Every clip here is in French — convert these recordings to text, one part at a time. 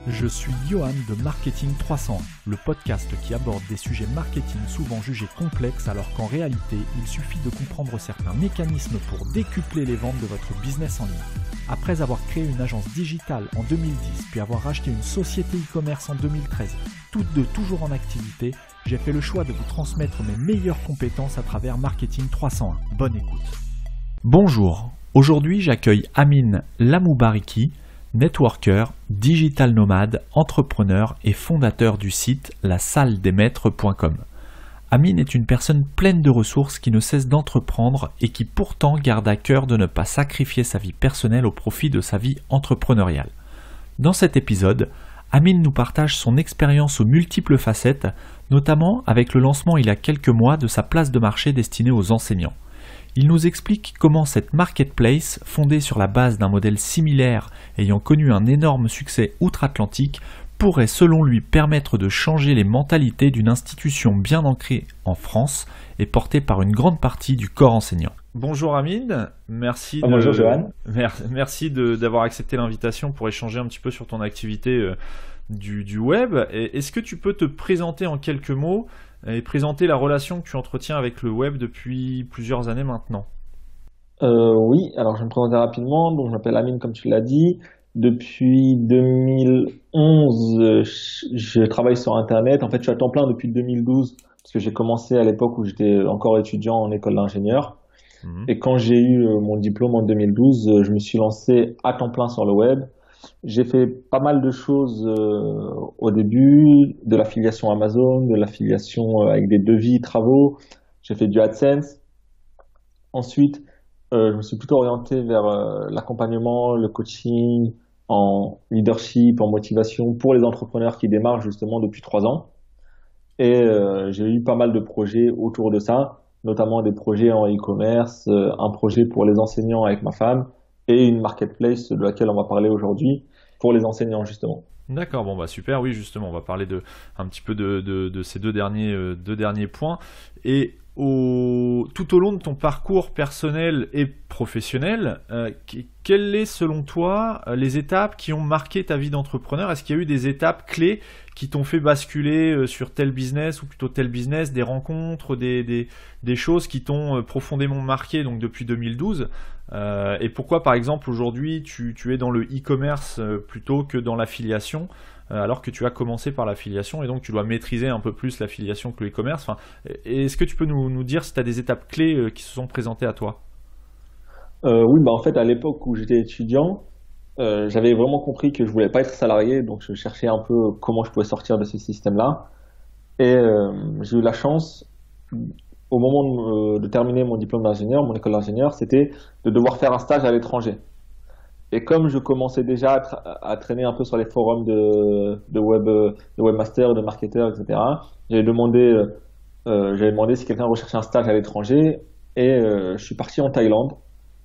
Je suis Johan de Marketing 301, le podcast qui aborde des sujets marketing souvent jugés complexes alors qu'en réalité, il suffit de comprendre certains mécanismes pour décupler les ventes de votre business en ligne. Après avoir créé une agence digitale en 2010 puis avoir racheté une société e-commerce en 2013, toutes deux toujours en activité, j'ai fait le choix de vous transmettre mes meilleures compétences à travers Marketing 301. Bonne écoute. Bonjour, aujourd'hui j'accueille Amine Lamoubariki, networker, digital nomade, entrepreneur et fondateur du site lasaldesmaîtres.com. Amine est une personne pleine de ressources qui ne cesse d'entreprendre et qui pourtant garde à cœur de ne pas sacrifier sa vie personnelle au profit de sa vie entrepreneuriale. Dans cet épisode, Amine nous partage son expérience aux multiples facettes, notamment avec le lancement il y a quelques mois de sa place de marché destinée aux enseignants. Il nous explique comment cette marketplace, fondée sur la base d'un modèle similaire ayant connu un énorme succès outre-Atlantique, pourrait selon lui permettre de changer les mentalités d'une institution bien ancrée en France et portée par une grande partie du corps enseignant. Bonjour Amine, merci d'avoir accepté l'invitation pour échanger un petit peu sur ton activité du web. Est-ce que tu peux te présenter en quelques mots et présenter la relation que tu entretiens avec le web depuis plusieurs années maintenant? Oui, alors je vais me présenter rapidement. Donc, je m'appelle Amine, comme tu l'as dit. Depuis 2011, je travaille sur Internet. En fait, je suis à temps plein depuis 2012 parce que j'ai commencé à l'époque où j'étais encore étudiant en école d'ingénieur. Et quand j'ai eu mon diplôme en 2012, je me suis lancé à temps plein sur le web. J'ai fait pas mal de choses au début, de l'affiliation Amazon, de l'affiliation avec des devis, travaux. J'ai fait du AdSense. Ensuite, je me suis plutôt orienté vers l'accompagnement, le coaching en leadership, en motivation pour les entrepreneurs qui démarrent justement depuis 3 ans. Et j'ai eu pas mal de projets autour de ça, notamment des projets en e-commerce, un projet pour les enseignants avec ma femme et une marketplace de laquelle on va parler aujourd'hui pour les enseignants justement. D'accord, bon bah super, oui justement, on va parler un petit peu de ces deux derniers points. Et tout au long de ton parcours personnel et professionnel, quelles sont selon toi les étapes qui ont marqué ta vie d'entrepreneur? Est-ce qu'il y a eu des étapes clés qui t'ont fait basculer sur tel business ou plutôt tel business, des rencontres, des choses qui t'ont profondément marqué donc depuis 2012? Et pourquoi par exemple aujourd'hui tu es dans le e-commerce plutôt que dans l'affiliation, alors que tu as commencé par l'affiliation et donc tu dois maîtriser un peu plus l'affiliation que le e-commerce. Est-ce que tu peux nous dire si tu as des étapes clés qui se sont présentées à toi? Oui, en fait à l'époque où j'étais étudiant, j'avais vraiment compris que je voulais pas être salarié, donc je cherchais un peu comment je pouvais sortir de ce système-là. Et j'ai eu la chance, au moment de terminer mon diplôme d'ingénieur, mon école d'ingénieur, c'était de devoir faire un stage à l'étranger. Et comme je commençais déjà à traîner un peu sur les forums de webmasters, de marketeurs, etc., j'avais demandé si quelqu'un recherchait un stage à l'étranger. Et je suis parti en Thaïlande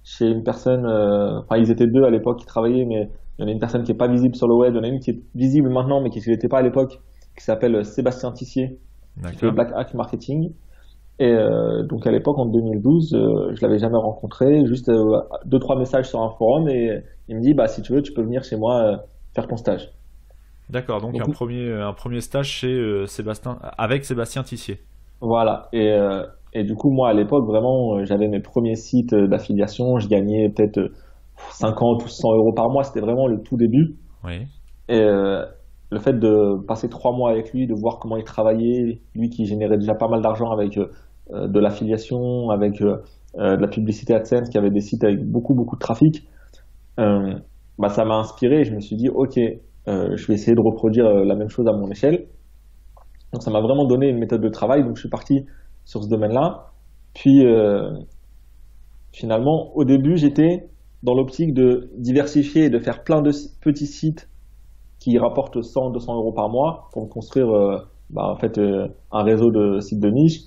chez une personne, enfin ils étaient deux à l'époque qui travaillaient, mais il y en a une personne qui est pas visible sur le web, il y en a une qui est visible maintenant, mais qui ne l'était pas à l'époque, qui s'appelle Sébastien Tissier, qui fait Black Hack Marketing. Et donc à l'époque, en 2012, je l'avais jamais rencontré, juste 2-3 messages sur un forum et il me dit si tu veux, tu peux venir chez moi faire ton stage. D'accord, donc un premier stage chez avec Sébastien Tissier. Voilà, et du coup moi à l'époque vraiment j'avais mes premiers sites d'affiliation, je gagnais peut-être 50 ou 100 euros par mois, c'était vraiment le tout début. Oui. Et le fait de passer 3 mois avec lui, de voir comment il travaillait, lui qui générait déjà pas mal d'argent avec de l'affiliation, avec de la publicité AdSense, qui avait des sites avec beaucoup de trafic, ça m'a inspiré et je me suis dit ok, je vais essayer de reproduire la même chose à mon échelle. Donc ça m'a vraiment donné une méthode de travail, donc je suis parti sur ce domaine-là. Puis finalement, au début, j'étais dans l'optique de diversifier et de faire plein de petits sites qui rapportent 100-200 euros par mois pour me construire un réseau de sites de niche.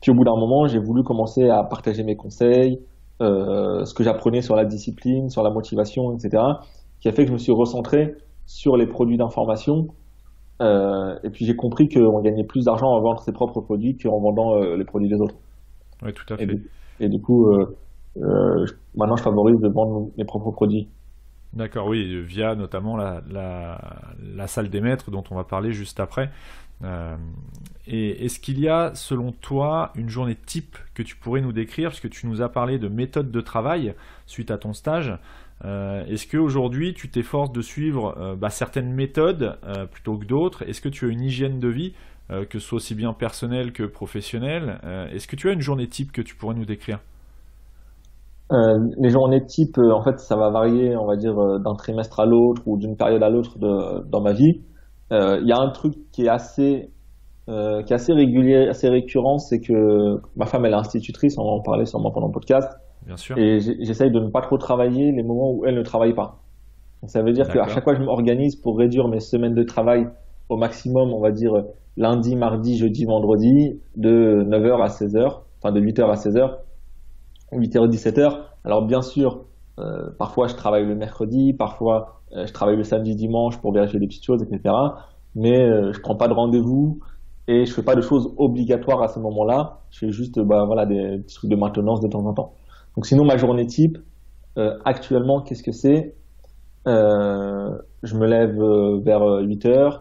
Puis au bout d'un moment, j'ai voulu commencer à partager mes conseils, ce que j'apprenais sur la discipline, sur la motivation, etc. Qui a fait que je me suis recentré sur les produits d'information. Et puis j'ai compris qu'on gagnait plus d'argent en vendant ses propres produits qu'en vendant les produits des autres. Oui, tout à fait. Et du coup, maintenant je favorise de vendre mes propres produits. D'accord, oui, via notamment la salle des maîtres dont on va parler juste après. Euh, et est-ce qu'il y a, selon toi, une journée type que tu pourrais nous décrire, parce que tu nous as parlé de méthode de travail suite à ton stage. Est-ce qu'aujourd'hui tu t'efforces de suivre certaines méthodes plutôt que d'autres? Est-ce que tu as une hygiène de vie, que ce soit aussi bien personnelle que professionnelle? Est-ce que tu as une journée type que tu pourrais nous décrire? Les journées type, en fait, ça va varier, on va dire, d'un trimestre à l'autre ou d'une période à l'autre dans ma vie. Il y a un truc qui est assez régulier, assez récurrent, c'est que ma femme, elle est institutrice, on va en parler sûrement pendant le podcast, Bien sûr. et j'essaye de ne pas trop travailler les moments où elle ne travaille pas. Donc, ça veut dire qu'à D'accord. chaque fois, je m'organise pour réduire mes semaines de travail au maximum, on va dire lundi, mardi, jeudi, vendredi, de 9h à 16h, enfin de 8h à 16h, 8h, 17h. Alors bien sûr, parfois je travaille le mercredi, parfois je travaille le samedi, dimanche pour vérifier des petites choses, etc. Mais je prends pas de rendez-vous et je fais pas de choses obligatoires à ce moment-là. Je fais juste voilà, des petits trucs de maintenance de temps en temps. Donc sinon, ma journée type, actuellement, qu'est-ce que c'est? Je me lève vers 8h,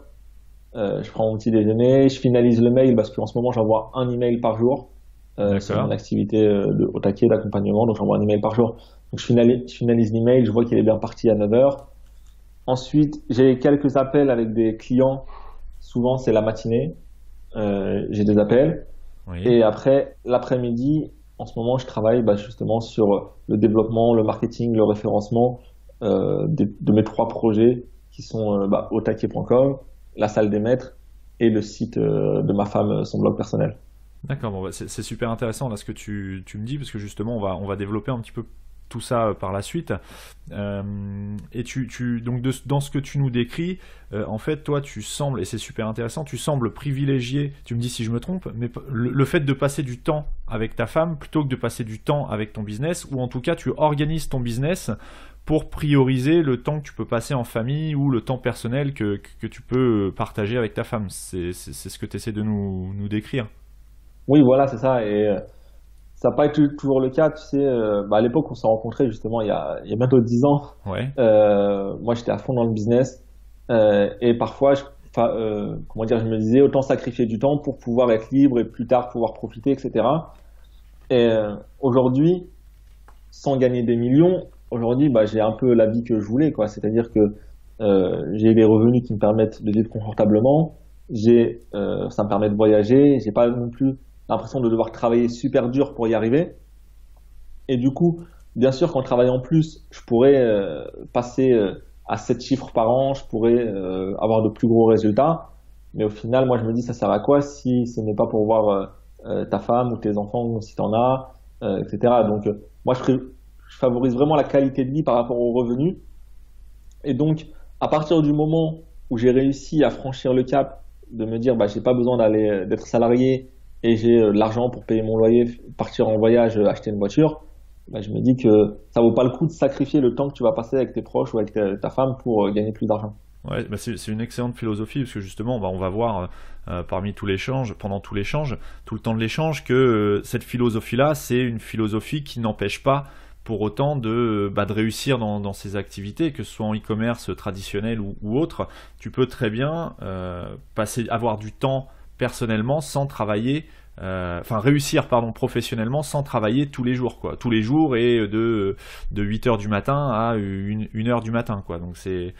je prends mon petit déjeuner, je finalise le mail parce qu'en ce moment j'envoie un email par jour. C'est mon D'accord. activité au taquet d'accompagnement, donc j'envoie un email par jour. Donc je finalise l'email, je vois qu'il est bien parti à 9h. Ensuite, j'ai quelques appels avec des clients. Souvent, c'est la matinée. J'ai des appels. Oui. Et après, l'après-midi, en ce moment, je travaille justement sur le développement, le marketing, le référencement de mes trois projets qui sont otaquet.com, la salle des maîtres et le site de ma femme, son blog personnel. D'accord, bon, c'est super intéressant là ce que tu me dis, parce que justement on va développer un petit peu tout ça par la suite. Et donc dans ce que tu nous décris, en fait toi tu sembles, et c'est super intéressant, tu sembles privilégier, tu me dis si je me trompe, mais le fait de passer du temps avec ta femme plutôt que de passer du temps avec ton business, ou en tout cas tu organises ton business pour prioriser le temps que tu peux passer en famille ou le temps personnel que tu peux partager avec ta femme. C'est ce que tu essaies de nous décrire. Oui, voilà, c'est ça. Et ça n'a pas été toujours le cas. Tu sais, à l'époque, on s'est rencontrés justement il y a bientôt 10 ans. Ouais, Moi, j'étais à fond dans le business. Et parfois, comment dire, je me disais autant sacrifier du temps pour pouvoir être libre et plus tard pouvoir profiter, etc. Et aujourd'hui, sans gagner des millions, aujourd'hui, j'ai un peu la vie que je voulais, quoi. C'est-à-dire que j'ai des revenus qui me permettent de vivre confortablement. Ça me permet de voyager. J'ai pas non plus l'impression de devoir travailler super dur pour y arriver. Et du coup, bien sûr, qu'en travaillant plus, je pourrais passer à 7 chiffres par an, je pourrais avoir de plus gros résultats. Mais au final, moi, je me dis, ça sert à quoi si ce n'est pas pour voir ta femme ou tes enfants, si tu en as, etc. Donc, moi, je favorise vraiment la qualité de vie par rapport aux revenus. Et donc, à partir du moment où j'ai réussi à franchir le cap de me dire, j'ai pas besoin d'être salarié et j'ai de l'argent pour payer mon loyer, partir en voyage, acheter une voiture, je me dis que ça vaut pas le coup de sacrifier le temps que tu vas passer avec tes proches ou avec ta femme pour gagner plus d'argent. ouais, c'est une excellente philosophie, parce que justement on va voir parmi tout l'échange, pendant tout l'échange, tout le temps de l'échange, que cette philosophie-là, c'est une philosophie qui n'empêche pas pour autant de réussir dans ses activités, que ce soit en e-commerce traditionnel ou autre. Tu peux très bien avoir du temps personnellement sans travailler, réussir pardon professionnellement sans travailler tous les jours, quoi, tous les jours, et de 8h du matin à 1h du matin, quoi. Donc c'est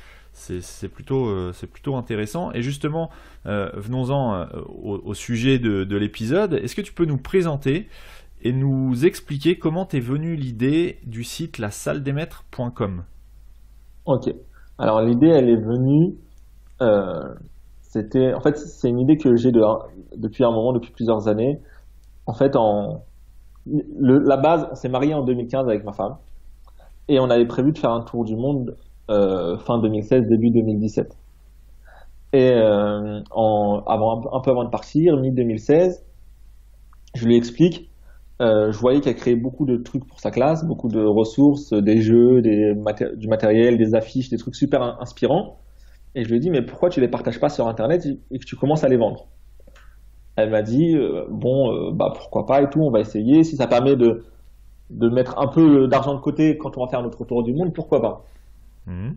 plutôt intéressant. Et justement, venons-en au sujet de l'épisode. Est-ce que tu peux nous présenter et nous expliquer comment t'es venue l'idée du site lasaldesmaîtres.com? Ok. Alors l'idée, elle est venue. En fait, c'est une idée que j'ai depuis un moment, depuis plusieurs années. En fait, la base, on s'est marié en 2015 avec ma femme et on avait prévu de faire un tour du monde fin 2016, début 2017. Et un peu avant de partir, mi-2016, je lui explique. Je voyais qu'elle créait beaucoup de trucs pour sa classe, beaucoup de ressources, des jeux, du matériel, des affiches, des trucs super inspirants. Et je lui ai dit, mais pourquoi tu les partages pas sur Internet et que tu commences à les vendre? Elle m'a dit, pourquoi pas et tout, on va essayer. Si ça permet de mettre un peu d'argent de côté quand on va faire notre tour du monde, pourquoi pas? Mhm.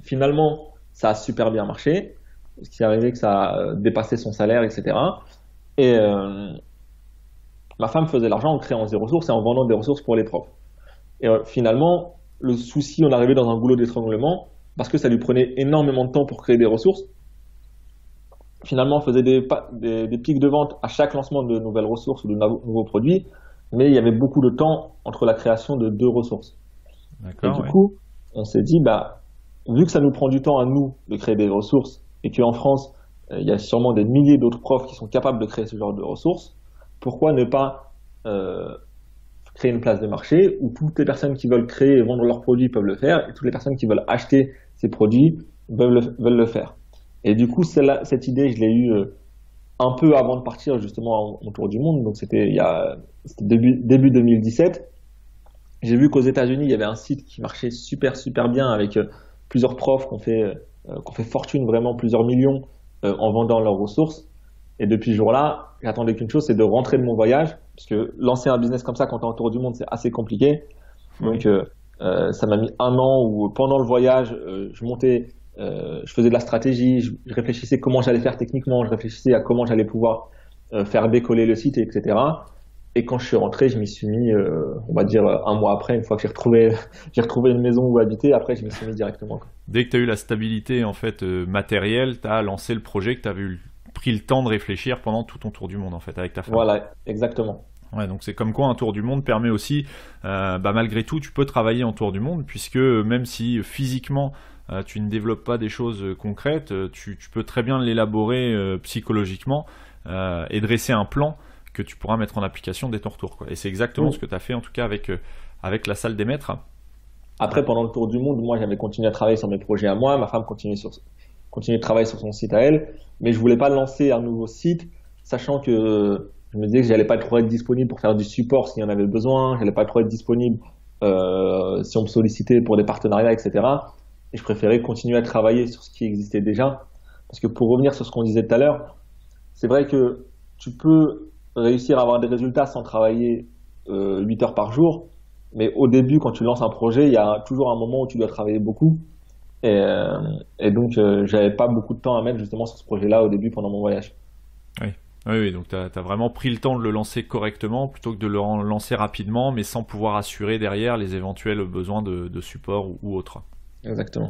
Finalement, ça a super bien marché. Ce qui est arrivé, que ça a dépassé son salaire, etc. Et ma femme faisait l'argent en créant des ressources et en vendant des ressources pour les profs. Et finalement, le souci, on arrivait dans un goulot d'étranglement parce que ça lui prenait énormément de temps pour créer des ressources. Finalement, on faisait des pics de vente à chaque lancement de nouvelles ressources ou de nouveaux produits, mais il y avait beaucoup de temps entre la création de deux ressources. Et D'accord, du ouais. coup, on s'est dit, bah, vu que ça nous prend du temps à nous de créer des ressources et qu'en France, il y a sûrement des milliers d'autres profs qui sont capables de créer ce genre de ressources, pourquoi ne pas créer une place de marché où toutes les personnes qui veulent créer et vendre leurs produits peuvent le faire et toutes les personnes qui veulent acheter ces produits veulent le faire. Et du coup, cette idée, je l'ai eue un peu avant de partir justement en tour du monde. Donc c'était début 2017. J'ai vu qu'aux États-Unis, il y avait un site qui marchait super super bien avec plusieurs profs qui ont fait fortune, vraiment plusieurs millions en vendant leurs ressources. Et depuis ce jour-là, j'attendais qu'une chose, c'est de rentrer de mon voyage, parce que lancer un business comme ça quand tu es en tour du monde, c'est assez compliqué. Donc Oui. ça m'a mis un an où pendant le voyage, je montais, je faisais de la stratégie, je réfléchissais comment j'allais faire techniquement, je réfléchissais à comment j'allais pouvoir faire décoller le site, etc. Et quand je suis rentré, je m'y suis mis, on va dire un mois après, une fois que j'ai retrouvé une maison où habiter, après je m'y suis mis directement, quoi. Dès que tu as eu la stabilité en fait matérielle, tu as lancé le projet que tu avais pris le temps de réfléchir pendant tout ton tour du monde en fait avec ta femme. Voilà, exactement. Ouais, donc c'est comme quoi un tour du monde permet aussi, malgré tout, tu peux travailler en tour du monde, puisque même si physiquement tu ne développes pas des choses concrètes, tu peux très bien l'élaborer psychologiquement et dresser un plan que tu pourras mettre en application dès ton retour, quoi. Et c'est exactement ce Mm. que tu as fait en tout cas avec la salle des maîtres. Après, pendant le tour du monde, moi j'avais continué à travailler sur mes projets à moi, ma femme continuait de travailler sur son site à elle, mais je voulais pas lancer un nouveau site, sachant que je me disais que j'allais pas trop être disponible pour faire du support s'il y en avait besoin, j'allais pas trop être disponible si on me sollicitait pour des partenariats, etc. Et je préférais continuer à travailler sur ce qui existait déjà, parce que pour revenir sur ce qu'on disait tout à l'heure, c'est vrai que tu peux réussir à avoir des résultats sans travailler 8 heures par jour, mais au début, quand tu lances un projet, il y a toujours un moment où tu dois travailler beaucoup. Et, euh, et donc, j'avais pas beaucoup de temps à mettre justement sur ce projet-là au début pendant mon voyage. Oui. Oui, oui, donc tu as vraiment pris le temps de le lancer correctement plutôt que de le lancer rapidement, mais sans pouvoir assurer derrière les éventuels besoins de support ou autres. Exactement.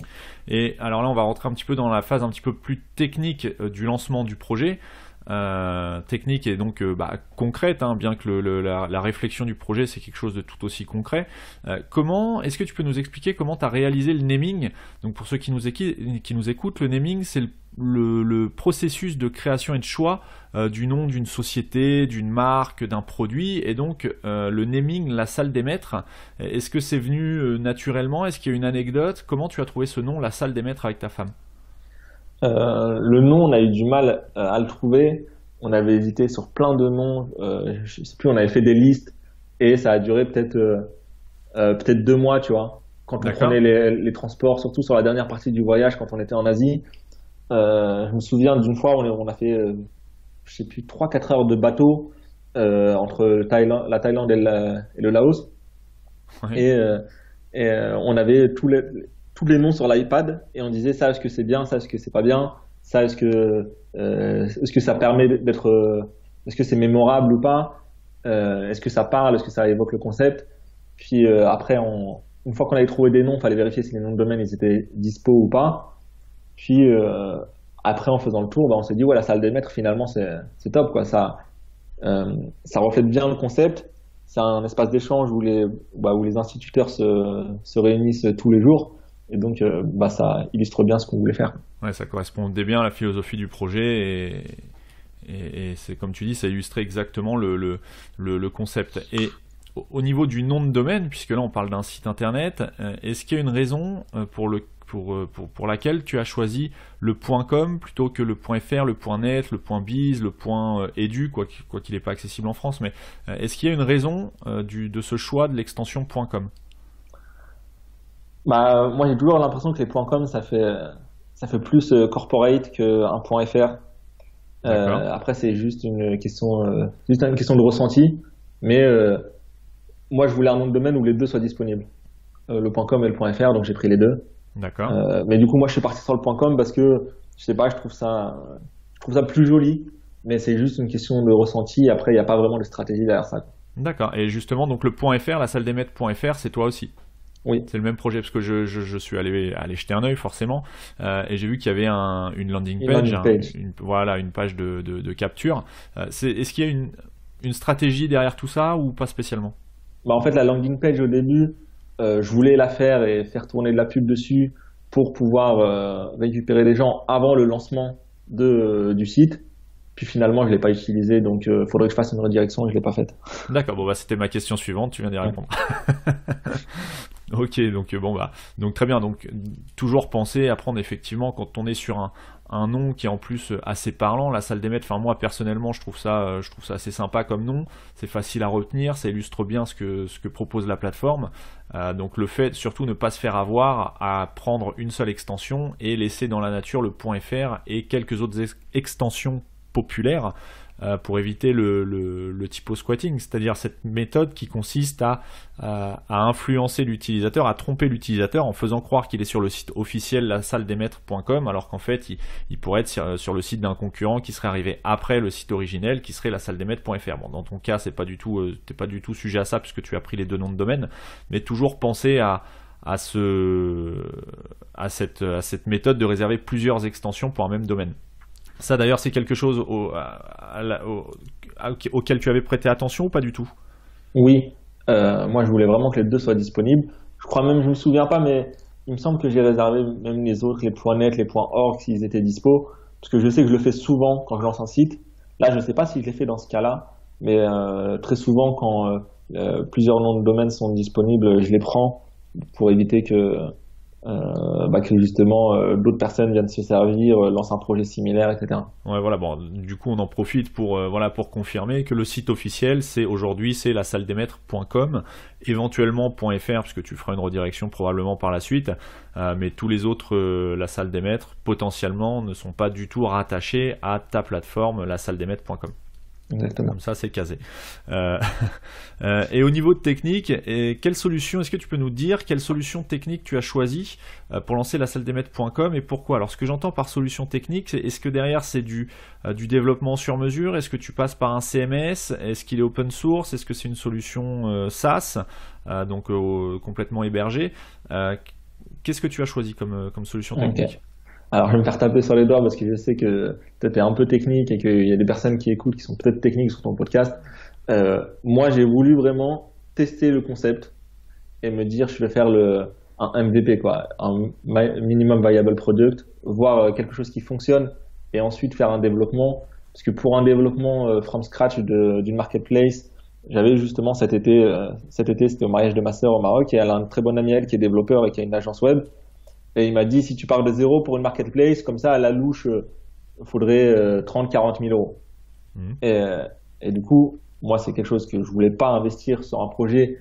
Et alors là, on va rentrer un petit peu dans la phase un petit peu plus technique du lancement du projet. Technique et donc concrète, hein, bien que la réflexion du projet c'est quelque chose de tout aussi concret. Comment est-ce que tu peux nous expliquer comment tu as réalisé le naming? Donc pour ceux qui nous écoutent, le naming c'est le processus de création et de choix du nom d'une société, d'une marque, d'un produit, et donc le naming, la salle des maîtres. Est-ce que c'est venu naturellement? Est-ce qu'il y a une anecdote? Comment tu as trouvé ce nom, la salle des maîtres, avec ta femme? Le nom, on a eu du mal à le trouver. On avait hésité sur plein de noms. Je sais plus, on avait fait des listes et ça a duré peut-être 2 mois, tu vois. Quand on D'accord. prenait les transports, surtout sur la dernière partie du voyage, quand on était en Asie. Je me souviens d'une fois, on a fait, je sais plus, 3-4 heures de bateau entre la Thaïlande et le Laos. Oui. Et, euh, on avait tous les noms sur l'iPad et on disait ça, est-ce que c'est bien, ça, est-ce que c'est pas bien, ça, est-ce que ça permet d'être, est-ce que c'est mémorable ou pas, est-ce que ça parle, est-ce que ça évoque le concept. Puis après, une fois qu'on avait trouvé des noms, il fallait vérifier si les noms de domaine ils étaient dispo ou pas. Puis après, en faisant le tour, bah, on s'est dit, ouais, la salle des maîtres, finalement, c'est top, quoi. Ça reflète bien le concept. C'est un espace d'échange où les instituteurs se réunissent tous les jours. Et donc, ça illustre bien ce qu'on voulait faire. Ouais, ça correspondait bien à la philosophie du projet et c'est comme tu dis, ça illustrait exactement le concept. Et au niveau du nom de domaine, puisque là on parle d'un site internet, est-ce qu'il y a une raison pour laquelle tu as choisi le .com plutôt que le .fr, le .net, le .biz, le .edu, quoi qu'il n'est pas accessible en France, mais est-ce qu'il y a une raison de ce choix de l'extension .com? Bah, moi, j'ai toujours l'impression que les .com, ça fait plus corporate qu'un .fr. D'accord. Après, c'est juste une question de ressenti. Mais moi, je voulais un nom de domaine où les deux soient disponibles, le .com et le .fr, donc j'ai pris les deux. D'accord. Mais du coup, moi, je suis parti sur le .com parce que, je sais pas, je trouve ça plus joli, mais c'est juste une question de ressenti. Après, il n'y a pas vraiment de stratégie derrière ça. D'accord. Et justement, donc le .fr, la salle des maîtres.fr, c'est toi aussi. Oui, C'est le même projet parce que je suis allé jeter un œil forcément et j'ai vu qu'il y avait une landing une page, landing page. voilà, une page de capture. Est-ce qu'il y a une stratégie derrière tout ça ou pas spécialement? Bah, en fait, la landing page au début, je voulais la faire et faire tourner de la pub dessus pour pouvoir récupérer les gens avant le lancement du site. Puis finalement, je l'ai pas utilisé, donc il faudrait que je fasse une redirection et je l'ai pas faite. D'accord, bon bah c'était ma question suivante, tu viens d'y Ouais. répondre. Ok, donc bon bah donc très bien, donc toujours penser à prendre effectivement quand on est sur un nom qui est en plus assez parlant, la salle des maîtres. Enfin moi personnellement je trouve ça assez sympa comme nom, c'est facile à retenir, ça illustre bien ce que propose la plateforme. Donc le fait surtout ne pas se faire avoir à prendre une seule extension et laisser dans la nature le .fr et quelques autres extensions populaires pour éviter le typo squatting, c'est-à-dire cette méthode qui consiste à influencer l'utilisateur, à tromper l'utilisateur en faisant croire qu'il est sur le site officiel la salle des maîtres.com alors qu'en fait il pourrait être sur le site d'un concurrent qui serait arrivé après le site originel qui serait la salle des maîtres.fr. Bon, dans ton cas t'es pas du tout sujet à ça puisque tu as pris les deux noms de domaine, mais toujours penser à cette méthode de réserver plusieurs extensions pour un même domaine. Ça d'ailleurs c'est quelque chose auquel tu avais prêté attention ou pas du tout? Oui, moi je voulais vraiment que les deux soient disponibles. Je crois même, je me souviens pas, mais il me semble que j'ai réservé même les autres, les .net, les .org, s'ils étaient dispo, parce que je sais que je le fais souvent quand je lance un site. Là, je sais pas si je l'ai fait dans ce cas-là, mais très souvent quand plusieurs noms de domaine sont disponibles, je les prends pour éviter que justement d'autres personnes viennent se servir, lancent un projet similaire, etc. Ouais, voilà, bon, du coup, on en profite pour confirmer que le site officiel, c'est la salle des maîtres.com, éventuellement .fr, puisque tu feras une redirection probablement par la suite, mais tous les autres, la salle des maîtres, potentiellement, ne sont pas du tout rattachés à ta plateforme, la salle des maîtres.com. Exactement. Comme ça, c'est casé. Euh, et au niveau de technique, est-ce que tu peux nous dire quelle solution technique tu as choisi pour lancer la salle des maîtres.com et pourquoi? Alors, ce que j'entends par solution technique, est-ce que derrière c'est du développement sur mesure? Est-ce que tu passes par un CMS? Est-ce qu'il est open source? Est-ce que c'est une solution SaaS, donc complètement hébergée? Qu'est-ce que tu as choisi comme solution Ok. technique? Alors, je vais me faire taper sur les doigts parce que je sais que peut-être t'es un peu technique et qu'il y a des personnes qui écoutent qui sont peut-être techniques sur ton podcast. Moi, j'ai voulu vraiment tester le concept et me dire, je vais faire un MVP, quoi, un minimum viable product, voir quelque chose qui fonctionne et ensuite faire un développement. Parce que pour un développement from scratch d'une marketplace, j'avais justement cet été, c'était au mariage de ma sœur au Maroc et elle a un très bon ami à elle qui est développeur et qui a une agence web. Et il m'a dit, si tu pars de zéro pour une marketplace, comme ça, à la louche, faudrait 30-40 000 euros. Mhm. Et, euh, et du coup, moi, c'est quelque chose que je voulais pas investir sur un projet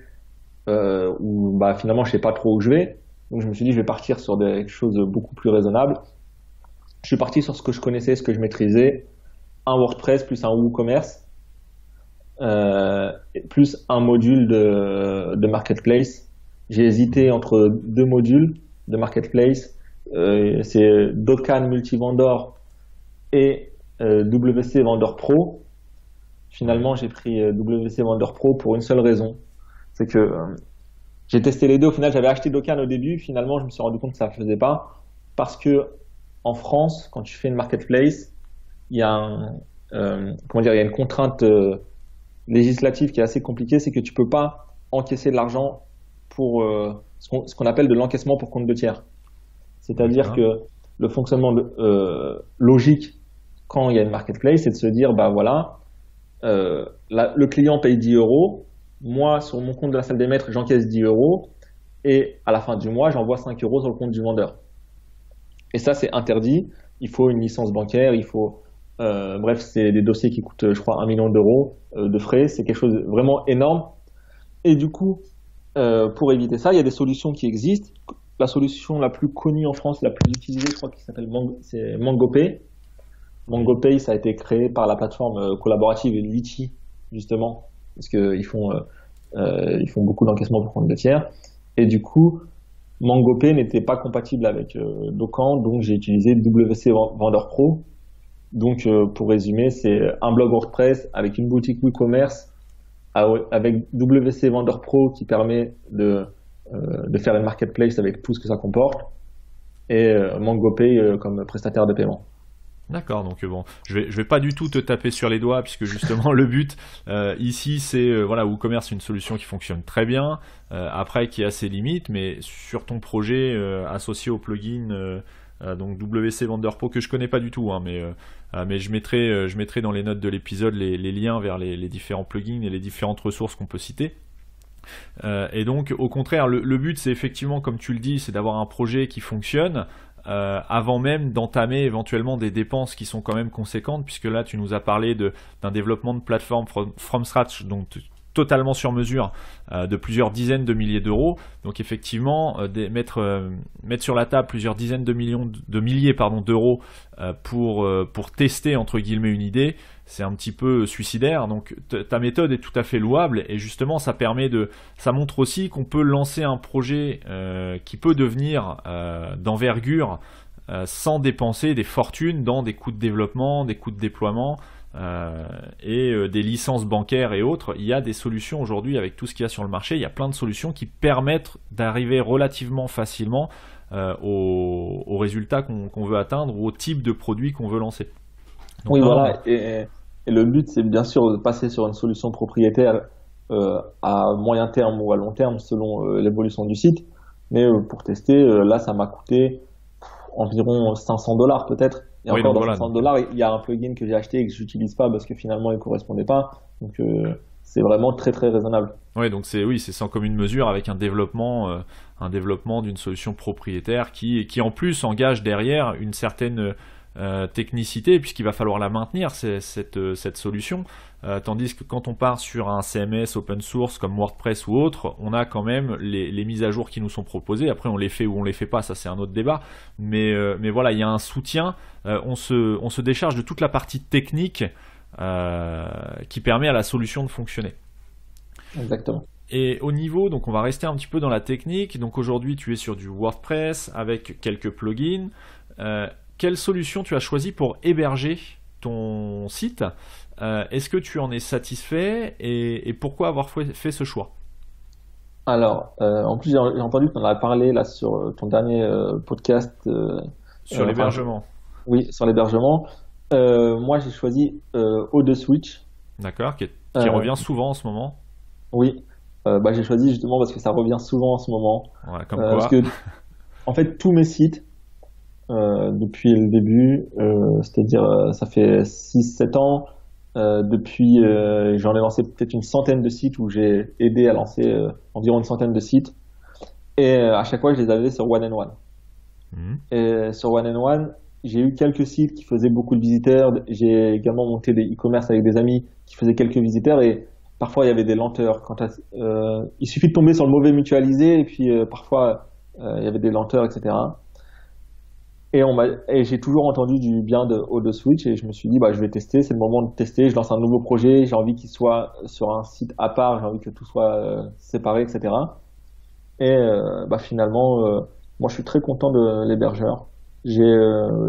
où bah, finalement, je sais pas trop où je vais. Donc, je me suis dit, je vais partir sur des choses beaucoup plus raisonnables. Je suis parti sur ce que je connaissais, ce que je maîtrisais. Un WordPress plus un WooCommerce, plus un module de marketplace. J'ai hésité entre deux modules de marketplace. C'est Docan Multivendor et WC Vendor Pro. Ouais. Finalement, j'ai pris WC Vendor Pro pour une seule raison. C'est que j'ai testé les deux. Au final, j'avais acheté Docan au début. Finalement, je me suis rendu compte que ça ne faisait pas. Parce que en France, quand tu fais une marketplace, il y a comment dire, il y a une contrainte législative qui est assez compliquée. C'est que tu peux pas encaisser de l'argent pour ce qu'on appelle de l'encaissement pour compte de tiers. C'est-à-dire D'accord. que le fonctionnement logique quand il y a une marketplace, c'est de se dire, bah voilà, le client paye 10 euros, moi sur mon compte de la salle des maîtres, j'encaisse 10 euros, et à la fin du mois, j'envoie 5 euros sur le compte du vendeur. Et ça, c'est interdit. Il faut une licence bancaire, bref, c'est des dossiers qui coûtent, je crois, 1 million d'euros de frais. C'est quelque chose de vraiment énorme. Et du coup, pour éviter ça, il y a des solutions qui existent. La solution la plus connue en France, la plus utilisée, je crois, qui s'appelle c'est MangoPay. Oui. MangoPay, ça a été créé par la plateforme collaborative Litchi, justement, parce qu'ils ils font beaucoup d'encaissement pour compte de tiers. Et du coup, MangoPay n'était pas compatible avec Dockan, donc j'ai utilisé WC Vendor Pro. Donc pour résumer, c'est un blog WordPress avec une boutique WooCommerce avec WC Vendor Pro qui permet de faire une marketplace avec tout ce que ça comporte et MangoPay comme prestataire de paiement. D'accord, donc bon, je vais pas du tout te taper sur les doigts puisque justement le but ici c'est voilà, WooCommerce c'est une solution qui fonctionne très bien, après qui a ses limites, mais sur ton projet associé au plugin donc WC Vendor Pro que je connais pas du tout, hein, mais je mettrai dans les notes de l'épisode les liens vers les différents plugins et les différentes ressources qu'on peut citer. Et donc au contraire le but c'est effectivement comme tu le dis, c'est d'avoir un projet qui fonctionne avant même d'entamer éventuellement des dépenses qui sont quand même conséquentes, puisque là tu nous as parlé d'un développement de plateforme from scratch, donc totalement sur mesure, de plusieurs dizaines de milliers d'euros. Donc effectivement mettre sur la table plusieurs dizaines de milliers d'euros pour tester entre guillemets une idée, c'est un petit peu suicidaire. Donc ta méthode est tout à fait louable, et justement ça montre aussi qu'on peut lancer un projet qui peut devenir d'envergure sans dépenser des fortunes dans des coûts de développement, des coûts de déploiement et des licences bancaires et autres. Il y a des solutions aujourd'hui avec tout ce qu'il y a sur le marché, il y a plein de solutions qui permettent d'arriver relativement facilement aux résultats qu'on veut atteindre ou au type de produit qu'on veut lancer. Donc, oui, voilà, et le but c'est bien sûr de passer sur une solution propriétaire à moyen terme ou à long terme selon l'évolution du site, mais pour tester, là ça m'a coûté environ $500 peut-être. Et encore dans $500, il y a un plugin que j'ai acheté et que j'utilise pas parce que finalement il correspondait pas. Donc c'est vraiment très très raisonnable. Ouais, donc c'est sans commune mesure avec un développement d'une solution propriétaire qui en plus engage derrière une certaine technicité, puisqu'il va falloir la maintenir cette solution. Tandis que quand on part sur un CMS open source comme WordPress ou autre, on a quand même les mises à jour qui nous sont proposées. Après on les fait ou on les fait pas, ça c'est un autre débat, mais voilà, il y a un soutien, on se décharge de toute la partie technique qui permet à la solution de fonctionner. Exactement. Et au niveau, donc on va rester un petit peu dans la technique. Donc aujourd'hui tu es sur du WordPress avec quelques plugins. Quelle solution tu as choisi pour héberger ton site? Est-ce que tu en es satisfait et pourquoi avoir fait ce choix? Alors, en plus j'ai entendu que tu en as parlé là sur ton dernier podcast. Sur l'hébergement. Oui, sur l'hébergement. Moi j'ai choisi O2Switch. D'accord, qui revient souvent en ce moment. Oui, j'ai choisi justement parce que ça revient souvent en ce moment. Ouais, comme quoi. Parce que, en fait, tous mes sites, depuis le début, c'est-à-dire ça fait 6-7 ans, depuis j'en ai lancé peut-être une centaine de sites où j'ai aidé à lancer environ une centaine de sites, et à chaque fois je les avais sur One and One. Et sur One and One, j'ai eu quelques sites qui faisaient beaucoup de visiteurs, j'ai également monté des e-commerce avec des amis qui faisaient quelques visiteurs, et parfois il y avait des lenteurs. Il suffit de tomber sur le mauvais mutualisé et puis parfois il y avait des lenteurs, etc. Et j'ai toujours entendu du bien de O2Switch et je me suis dit je vais tester, c'est le moment de tester, je lance un nouveau projet, j'ai envie qu'il soit sur un site à part, j'ai envie que tout soit séparé, etc. Et finalement, moi je suis très content de l'hébergeur. J'ai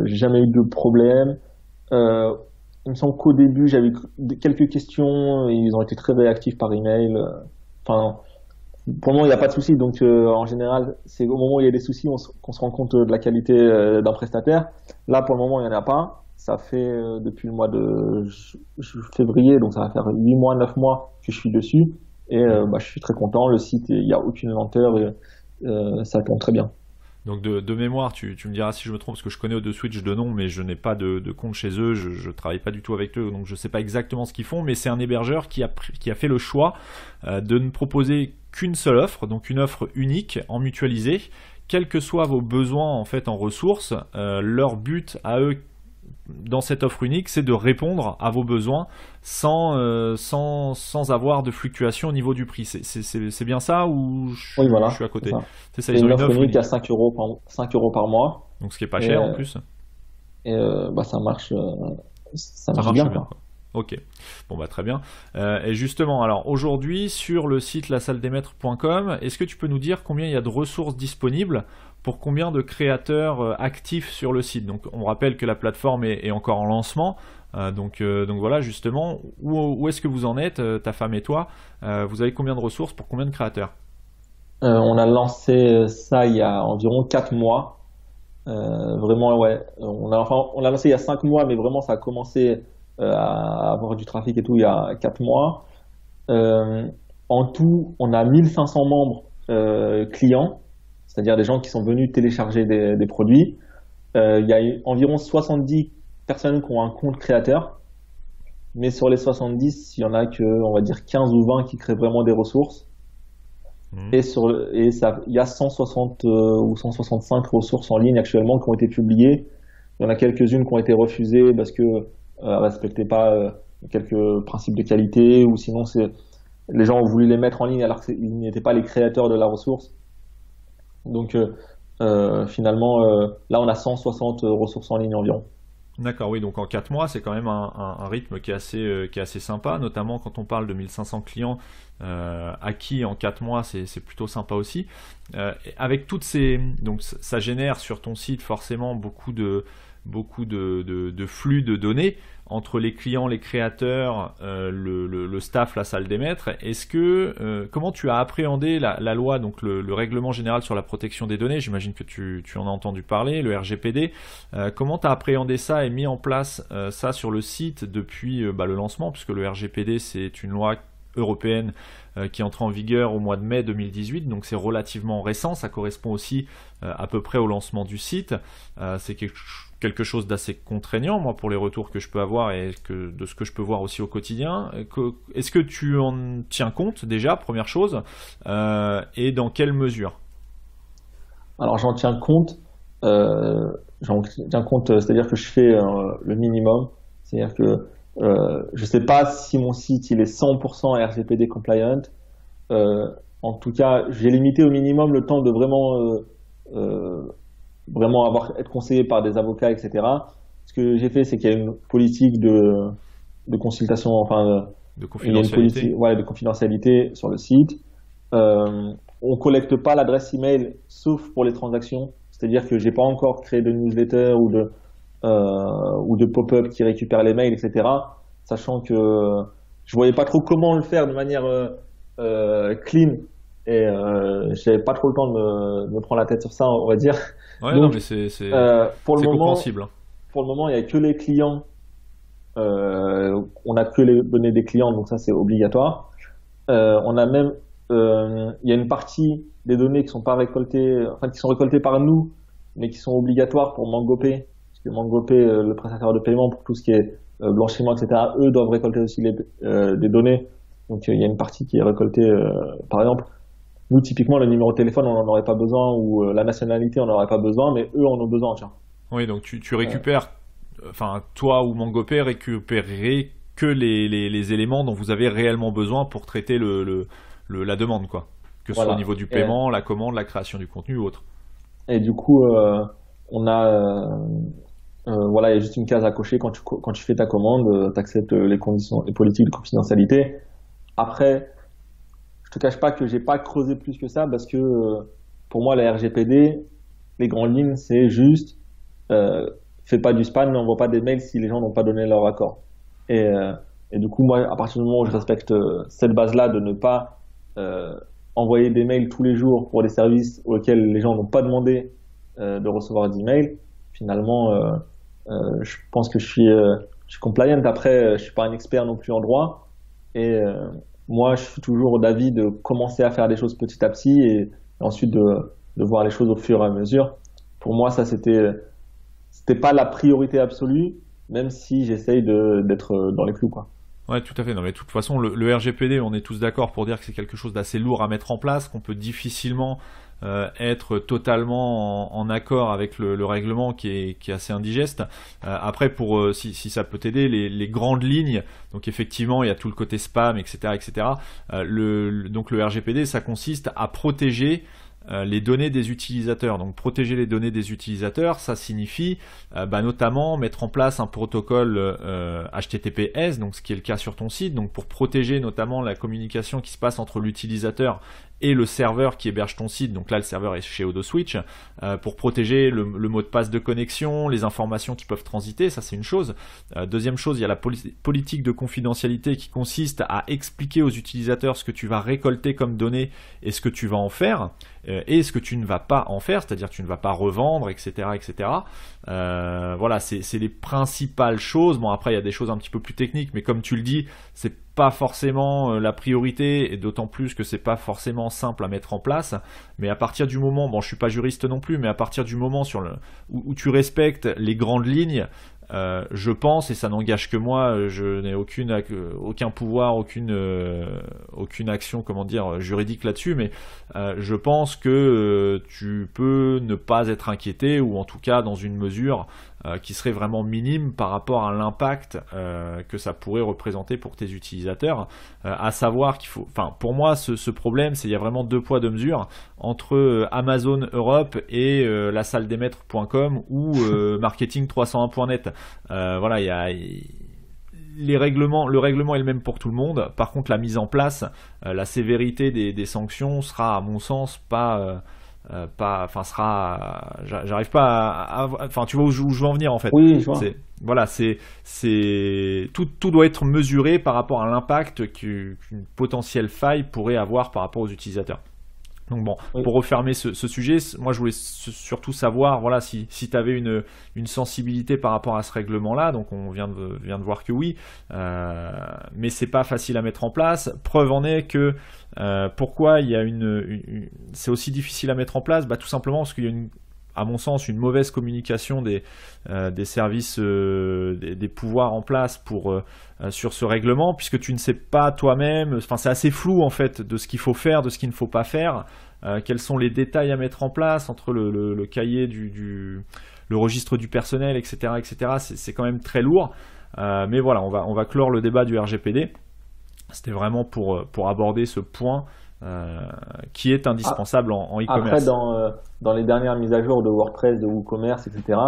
jamais eu de problème. Il me semble qu'au début j'avais quelques questions, et ils ont été très réactifs par email. Enfin, pour le moment il n'y a pas de souci, donc en général c'est au moment où il y a des soucis qu'on se rend compte de la qualité d'un prestataire. Là pour le moment il n'y en a pas. Ça fait depuis le mois de février, donc ça va faire 8 mois, 9 mois que je suis dessus, et je suis très content. Le site, il n'y a aucune lenteur et ça tourne très bien. Donc de mémoire, tu me diras si je me trompe, parce que je connais O2Switch de nom, mais je n'ai pas de compte chez eux, je travaille pas du tout avec eux, donc je sais pas exactement ce qu'ils font, mais c'est un hébergeur qui a fait le choix de ne proposer qu'une seule offre, donc une offre unique en mutualisé, quels que soient vos besoins en fait en ressources. Leur but à eux dans cette offre unique, c'est de répondre à vos besoins sans avoir de fluctuation au niveau du prix. C'est bien ça ou oui, voilà, je suis à côté? C'est ça, ils ont une offre unique à 5 euros par mois. Donc ce qui est pas cher en plus. Et ça marche bien. Quoi. Ok, bon bah très bien. Et justement, alors aujourd'hui sur le site lasaldesmaîtres.com, est-ce que tu peux nous dire combien il y a de ressources disponibles pour combien de créateurs actifs sur le site? Donc on rappelle que la plateforme est encore en lancement, donc voilà justement, où est-ce que vous en êtes, ta femme et toi? Vous avez combien de ressources pour combien de créateurs? On a lancé ça il y a environ 4 mois. Vraiment, ouais. On l'a lancé il y a 5 mois, mais vraiment, ça a commencé à avoir du trafic et tout il y a 4 mois. Euh, En tout, on a 1500 membres clients, c'est-à-dire des gens qui sont venus télécharger des produits. Il y a environ 70 personnes qui ont un compte créateur, mais sur les 70, il y en a que, on va dire, 15 ou 20 qui créent vraiment des ressources. Mhm. Il y a 160 ou 165 ressources en ligne actuellement qui ont été publiées. Il y en a quelques-unes qui ont été refusées parce que respectaient pas quelques principes de qualité, ou sinon les gens ont voulu les mettre en ligne alors qu'ils n'étaient pas les créateurs de la ressource. Donc finalement, là on a 160 ressources en ligne environ. D'accord, oui, donc en 4 mois, c'est quand même un rythme qui est assez sympa, notamment quand on parle de 1500 clients acquis en 4 mois, c'est plutôt sympa aussi. Avec toutes ces... Donc ça génère sur ton site forcément beaucoup de flux de données entre les clients, les créateurs, le staff, la salle des maîtres. Comment tu as appréhendé la loi, donc le règlement général sur la protection des données? J'imagine que tu en as entendu parler, le RGPD. Comment tu as appréhendé ça et mis en place ça sur le site depuis le lancement, puisque le RGPD c'est une loi européenne qui entre en vigueur au mois de mai 2018, donc c'est relativement récent, ça correspond aussi à peu près au lancement du site. C'est quelque chose d'assez contraignant, moi, pour les retours que je peux avoir et de ce que je peux voir aussi au quotidien. Est-ce que tu en tiens compte déjà, première chose, et dans quelle mesure? Alors j'en tiens compte, c'est-à-dire que je fais le minimum, c'est-à-dire que je sais pas si mon site il est 100% RGPD compliant. En tout cas, j'ai limité au minimum le temps de vraiment être conseillé par des avocats, etc. Ce que j'ai fait, c'est qu'il y a une politique de consultation, enfin, De il y a une politique, confidentialité? ouais, de confidentialité sur le site. On collecte pas l'adresse email sauf pour les transactions. C'est-à-dire que j'ai pas encore créé de newsletter ou de pop-up qui récupèrent les mails, etc. Sachant que je voyais pas trop comment le faire de manière clean, et j'avais pas trop le temps de me prendre la tête sur ça, on va dire. Ouais, non, Donc mais c'est pour le c'est moment, compréhensible. il y a que les clients. On a que les données des clients, donc ça c'est obligatoire. On a même, il y a une partie des données qui sont pas récoltées, enfin qui sont récoltées par nous, mais qui sont obligatoires pour MangoPay, parce que MangoPay, le prestataire de paiement pour tout ce qui est blanchiment, etc., eux doivent récolter aussi des données. Donc il y a une partie qui est récoltée, par exemple, nous typiquement le numéro de téléphone on n'en aurait pas besoin, ou la nationalité on n'en aurait pas besoin, mais eux en ont besoin, tiens. Oui, donc tu récupères, enfin, toi ou MangoPay récupérez que les éléments dont vous avez réellement besoin pour traiter la demande, quoi. Que ce soit au Voilà. niveau du paiement, la commande, la création du contenu ou autre. Et du coup, on a, voilà, il y a juste une case à cocher quand tu fais ta commande, tu acceptes les conditions, les politiques de confidentialité. Après, je te cache pas que j'ai pas creusé plus que ça, parce que pour moi, la RGPD, les grandes lignes, c'est juste euh, fais pas du spam, n'envoie pas des mails si les gens n'ont pas donné leur accord. Et, euh, et du coup, moi, à partir du moment où je respecte cette base-là de ne pas euh, envoyer des mails tous les jours pour des services auxquels les gens n'ont pas demandé de recevoir d'emails, finalement, je pense que je suis compliant. Après, je suis pas un expert non plus en droit, et moi, je suis toujours d'avis de commencer à faire des choses petit à petit, et ensuite de voir les choses au fur et à mesure. Pour moi, ça, c'était pas la priorité absolue, même si j'essaye d'être dans les clous, quoi. Ouais, tout à fait. Non, mais de toute façon, le RGPD, on est tous d'accord pour dire que c'est quelque chose d'assez lourd à mettre en place, qu'on peut difficilement être totalement en accord avec le règlement qui est assez indigeste. Après, si ça peut t'aider, les grandes lignes, donc effectivement, il y a tout le côté spam, etc., etc. Donc le RGPD, ça consiste à protéger les données des utilisateurs. Donc protéger les données des utilisateurs, ça signifie notamment mettre en place un protocole HTTPS, donc ce qui est le cas sur ton site, donc pour protéger notamment la communication qui se passe entre l'utilisateur et le serveur qui héberge ton site. Donc là, le serveur est chez OdoSwitch, pour protéger le mot de passe de connexion, les informations qui peuvent transiter, ça c'est une chose. Deuxième chose, il y a la politique de confidentialité qui consiste à expliquer aux utilisateurs ce que tu vas récolter comme données et ce que tu vas en faire, et ce que tu ne vas pas en faire, c'est-à-dire que tu ne vas pas revendre, etc. etc. Voilà, c'est les principales choses. Bon, après, il y a des choses un petit peu plus techniques, mais comme tu le dis, c'est pas forcément la priorité, et d'autant plus que c'est pas forcément simple à mettre en place. Mais à partir du moment, bon, je suis pas juriste non plus, mais à partir du moment où tu respectes les grandes lignes, je pense, et ça n'engage que moi, je n'ai aucun pouvoir, aucune action, comment dire, juridique là-dessus, mais je pense que tu peux ne pas être inquiété, ou en tout cas dans une mesure qui serait vraiment minime par rapport à l'impact que ça pourrait représenter pour tes utilisateurs. À savoir pour moi, ce problème, il y a vraiment 2 poids 2 mesures entre Amazon Europe et la salle des maîtres.com ou marketing301.net. Voilà, le règlement est le même pour tout le monde. Par contre, la mise en place, la sévérité des sanctions sera, à mon sens, j'arrive pas enfin, tu vois où je veux en venir en fait. Oui, je vois. Tout doit être mesuré par rapport à l'impact qu'une potentielle faille pourrait avoir par rapport aux utilisateurs. Donc bon, oui. Pour refermer ce sujet, moi je voulais surtout savoir, voilà, si tu avais une sensibilité par rapport à ce règlement-là. Donc on vient de voir que oui, mais c'est pas facile à mettre en place. Preuve en est que pourquoi il y a c'est aussi difficile à mettre en place, tout simplement parce qu'il y a à mon sens, une mauvaise communication des services, des pouvoirs en place sur ce règlement, puisque tu ne sais pas toi-même, enfin c'est assez flou en fait de ce qu'il faut faire, de ce qu'il ne faut pas faire, quels sont les détails à mettre en place entre le cahier le registre du personnel, etc., etc. C'est quand même très lourd, mais voilà, on va clore le débat du RGPD. C'était vraiment pour aborder ce point qui est indispensable en e-commerce. Après, dans les dernières mises à jour de WordPress, de WooCommerce, etc.,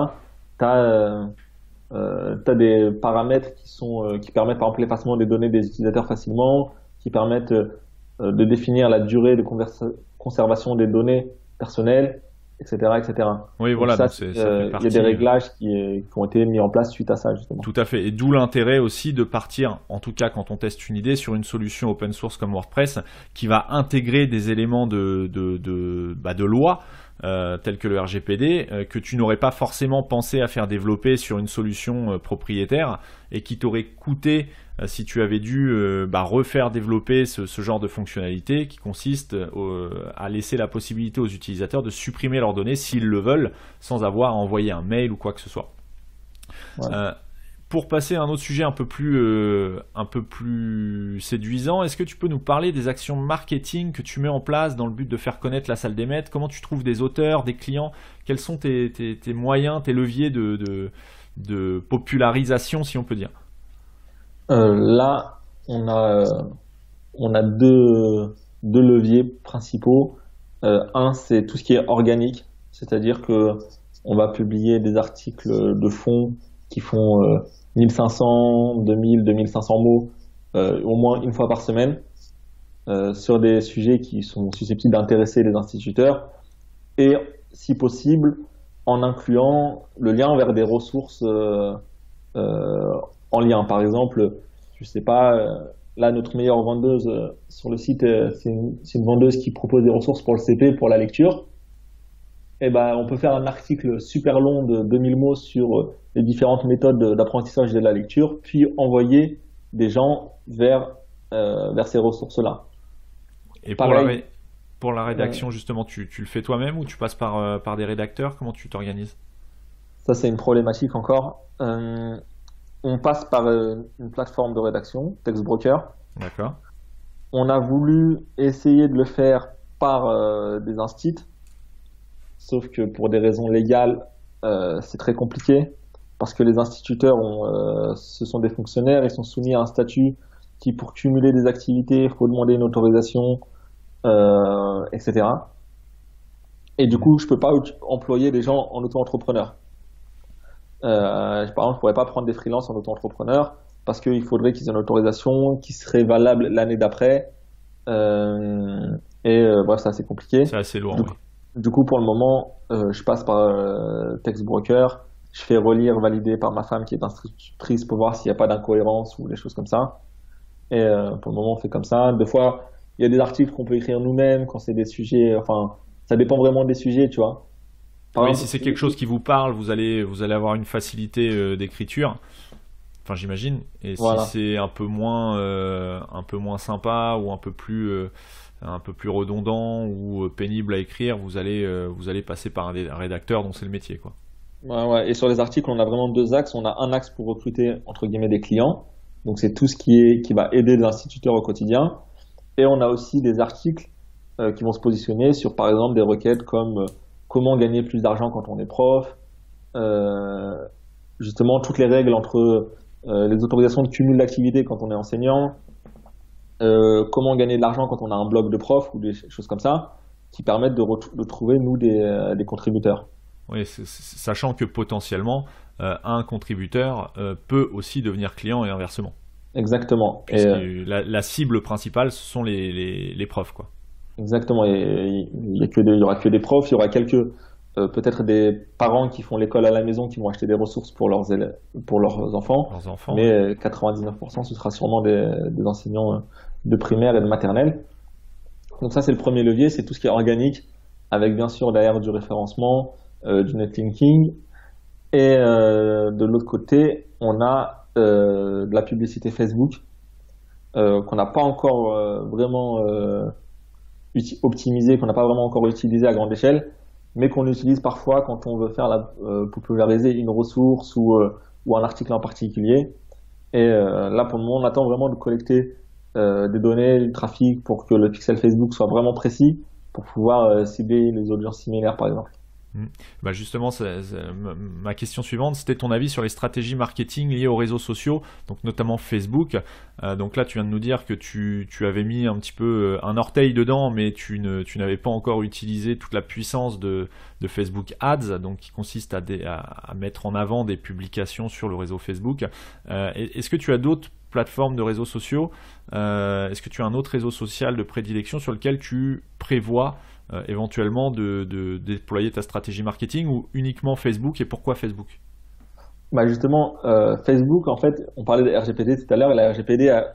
tu as des paramètres qui permettent par exemple l'effacement des données des utilisateurs facilement, qui permettent de définir la durée de conservation des données personnelles, etc. etc. Oui, donc voilà, il y a des réglages qui ont été mis en place suite à ça, justement. Tout à fait, et d'où l'intérêt aussi de partir, en tout cas quand on teste une idée, sur une solution open source comme WordPress, qui va intégrer des éléments de loi, tels que le RGPD, que tu n'aurais pas forcément pensé à faire développer sur une solution propriétaire, et qui t'aurait coûté, si tu avais dû refaire développer ce genre de fonctionnalité qui consiste à laisser la possibilité aux utilisateurs de supprimer leurs données s'ils le veulent, sans avoir à envoyer un mail ou quoi que ce soit. Ouais. Pour passer à un autre sujet un peu plus séduisant, est-ce que tu peux nous parler des actions marketing que tu mets en place dans le but de faire connaître la salle des maîtres? Comment tu trouves des auteurs, des clients? Quels sont tes moyens, tes leviers de popularisation, si on peut dire? Là, on a deux leviers principaux. Un, c'est tout ce qui est organique, c'est-à-dire que on va publier des articles de fond qui font 1500, 2000, 2500 mots au moins une fois par semaine sur des sujets qui sont susceptibles d'intéresser les instituteurs, et si possible en incluant le lien vers des ressources en lien. Par exemple, je sais pas, là notre meilleure vendeuse sur le site, c'est une vendeuse qui propose des ressources pour le CP, pour la lecture. Et on peut faire un article super long de 2000 mots sur les différentes méthodes d'apprentissage de la lecture, puis envoyer des gens vers ces ressources-là. Et pour la rédaction, justement, tu le fais toi-même ou tu passes par des rédacteurs? Comment tu t'organises? Ça, c'est une problématique encore. On passe par une plateforme de rédaction, Textbroker. D'accord. On a voulu essayer de le faire par des instits, sauf que pour des raisons légales, c'est très compliqué, parce que les instituteurs ce sont des fonctionnaires, ils sont soumis à un statut qui, pour cumuler des activités, il faut demander une autorisation, etc. Et du coup, je peux pas employer des gens en auto-entrepreneur. Par exemple, je pourrais pas prendre des freelances en auto-entrepreneur parce qu'il faudrait qu'ils aient une autorisation qui serait valable l'année d'après. Bref, c'est assez compliqué. C'est assez lourd, Du oui. coup, du coup, pour le moment, je passe par Text Broker. Je fais relire, valider par ma femme qui est instructrice pour voir s'il n'y a pas d'incohérence ou des choses comme ça. Pour le moment, on fait comme ça. Des fois, il y a des articles qu'on peut écrire nous-mêmes quand c'est des sujets. Enfin, ça dépend vraiment des sujets, tu vois. Par Oui, si exemple, c'est quelque chose qui vous parle, vous allez avoir une facilité d'écriture. Enfin, j'imagine. Et si voilà. c'est un peu moins sympa ou un peu plus redondant ou pénible à écrire, vous allez passer par un rédacteur dont c'est le métier, quoi. Ouais, ouais. Et sur les articles, on a vraiment deux axes. On a un axe pour recruter, entre guillemets, des clients. Donc, c'est tout ce qui va aider les instituteurs au quotidien. Et on a aussi des articles qui vont se positionner sur, par exemple, des requêtes comme comment gagner plus d'argent quand on est prof, euh, justement toutes les règles entre les autorisations de cumul d'activité quand on est enseignant, comment gagner de l'argent quand on a un blog de prof ou des choses comme ça, qui permettent de trouver, nous, des contributeurs. Oui, sachant que potentiellement, un contributeur peut aussi devenir client et inversement. Exactement. Puisque la cible principale, ce sont les profs, quoi. Exactement. Et il y aura que des profs, il y aura peut-être des parents qui font l'école à la maison qui vont acheter des ressources pour leurs élèves, pour leurs enfants, Leurs enfants, mais ouais. 99% ce sera sûrement des enseignants de primaire et de maternelle. Donc ça c'est le premier levier, c'est tout ce qui est organique, avec bien sûr derrière du référencement, du netlinking, et de l'autre côté on a de la publicité Facebook qu'on n'a pas encore vraiment optimisé, qu'on n'a pas vraiment encore utilisé à grande échelle, mais qu'on utilise parfois quand on veut faire populariser une ressource ou un article en particulier. Là, pour le moment, on attend vraiment de collecter des données, du trafic pour que le pixel Facebook soit vraiment précis pour pouvoir cibler les audiences similaires, par exemple. Mm. Bah justement, ma question suivante, c'était ton avis sur les stratégies marketing liées aux réseaux sociaux, donc notamment Facebook. Donc là, tu viens de nous dire que tu avais mis un petit peu un orteil dedans, mais tu n'avais pas encore utilisé toute la puissance de Facebook Ads, donc qui consiste à mettre en avant des publications sur le réseau Facebook. Est-ce que tu as d'autres plateformes de réseaux sociaux? Est-ce que tu as un autre réseau social de prédilection sur lequel tu prévois éventuellement de déployer ta stratégie marketing, ou uniquement Facebook, et pourquoi Facebook? Bah justement, Facebook, en fait, on parlait de RGPD tout à l'heure, et la RGPD a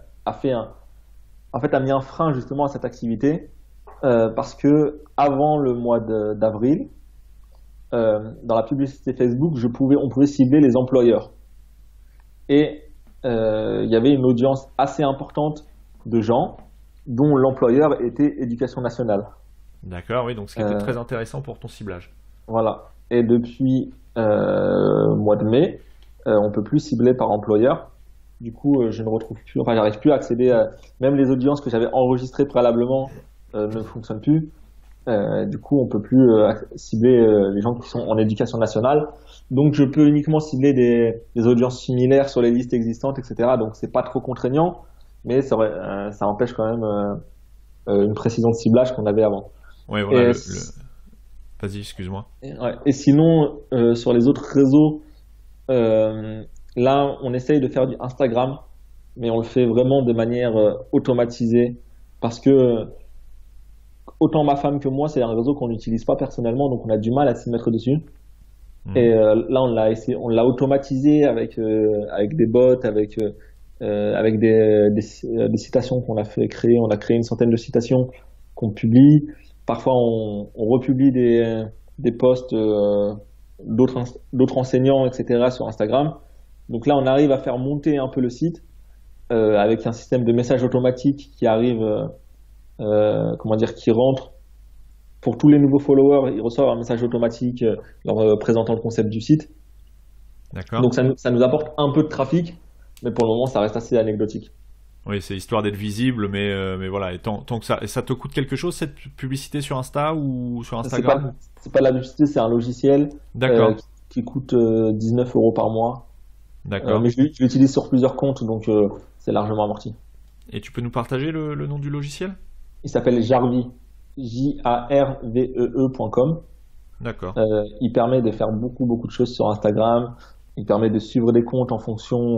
mis un frein justement à cette activité parce que avant le mois d'avril, dans la publicité Facebook, on pouvait cibler les employeurs. Et il y avait une audience assez importante de gens dont l'employeur était Éducation nationale. D'accord, oui, donc ce qui était très intéressant pour ton ciblage. Voilà. Et depuis mois de mai, on peut plus cibler par employeur. Du coup, je ne retrouve plus, enfin, j'arrive plus à accéder à, même les audiences que j'avais enregistrées préalablement ne fonctionnent plus. Du coup, on peut plus cibler les gens qui sont en éducation nationale. Donc, je peux uniquement cibler des audiences similaires sur les listes existantes, etc. Donc, c'est pas trop contraignant, mais ça empêche quand même une précision de ciblage qu'on avait avant. Oui, voilà, Et, vas-y, excuse-moi. ouais. Et sinon, sur les autres réseaux, là, on essaye de faire du Instagram, mais on le fait vraiment de manière automatisée parce que autant ma femme que moi, c'est un réseau qu'on n'utilise pas personnellement, donc on a du mal à s'y mettre dessus. Mhm. Là, on l'a automatisé avec des bots, avec des citations qu'on a fait créer. On a créé une centaine de citations qu'on publie. Parfois, on republie des posts d'autres enseignants, etc. sur Instagram. Donc là, on arrive à faire monter un peu le site avec un système de messages automatiques qui arrive, qui rentre pour tous les nouveaux followers. Ils reçoivent un message automatique leur présentant le concept du site. D'accord. Donc ça nous apporte un peu de trafic, mais pour le moment, ça reste assez anecdotique. Oui, c'est histoire d'être visible, mais voilà, et tant que ça te coûte quelque chose, cette publicité sur Insta ou sur C'est pas, Instagram? c'est pas de la publicité, c'est un logiciel D'accord, qui coûte 19 € par mois. Mais d'accord. je l'utilise sur plusieurs comptes, donc c'est largement amorti. Et tu peux nous partager le nom du logiciel? Il s'appelle Jarvi. jarvee.com. D'accord. Il permet de faire beaucoup de choses sur Instagram. Il permet de suivre des comptes en fonction.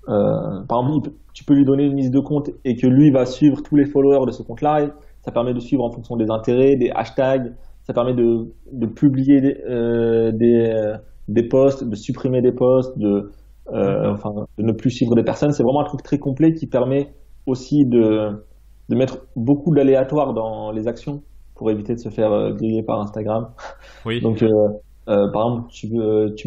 Par exemple, tu peux lui donner une liste de comptes et que lui va suivre tous les followers de ce compte-là. Ça permet de suivre en fonction des intérêts, des hashtags. Ça permet de publier des posts, de supprimer des posts, D'accord. enfin, de ne plus suivre des personnes. C'est vraiment un truc très complet qui permet aussi de mettre beaucoup d'aléatoires dans les actions pour éviter de se faire griller par Instagram. Oui. Donc, par exemple, tu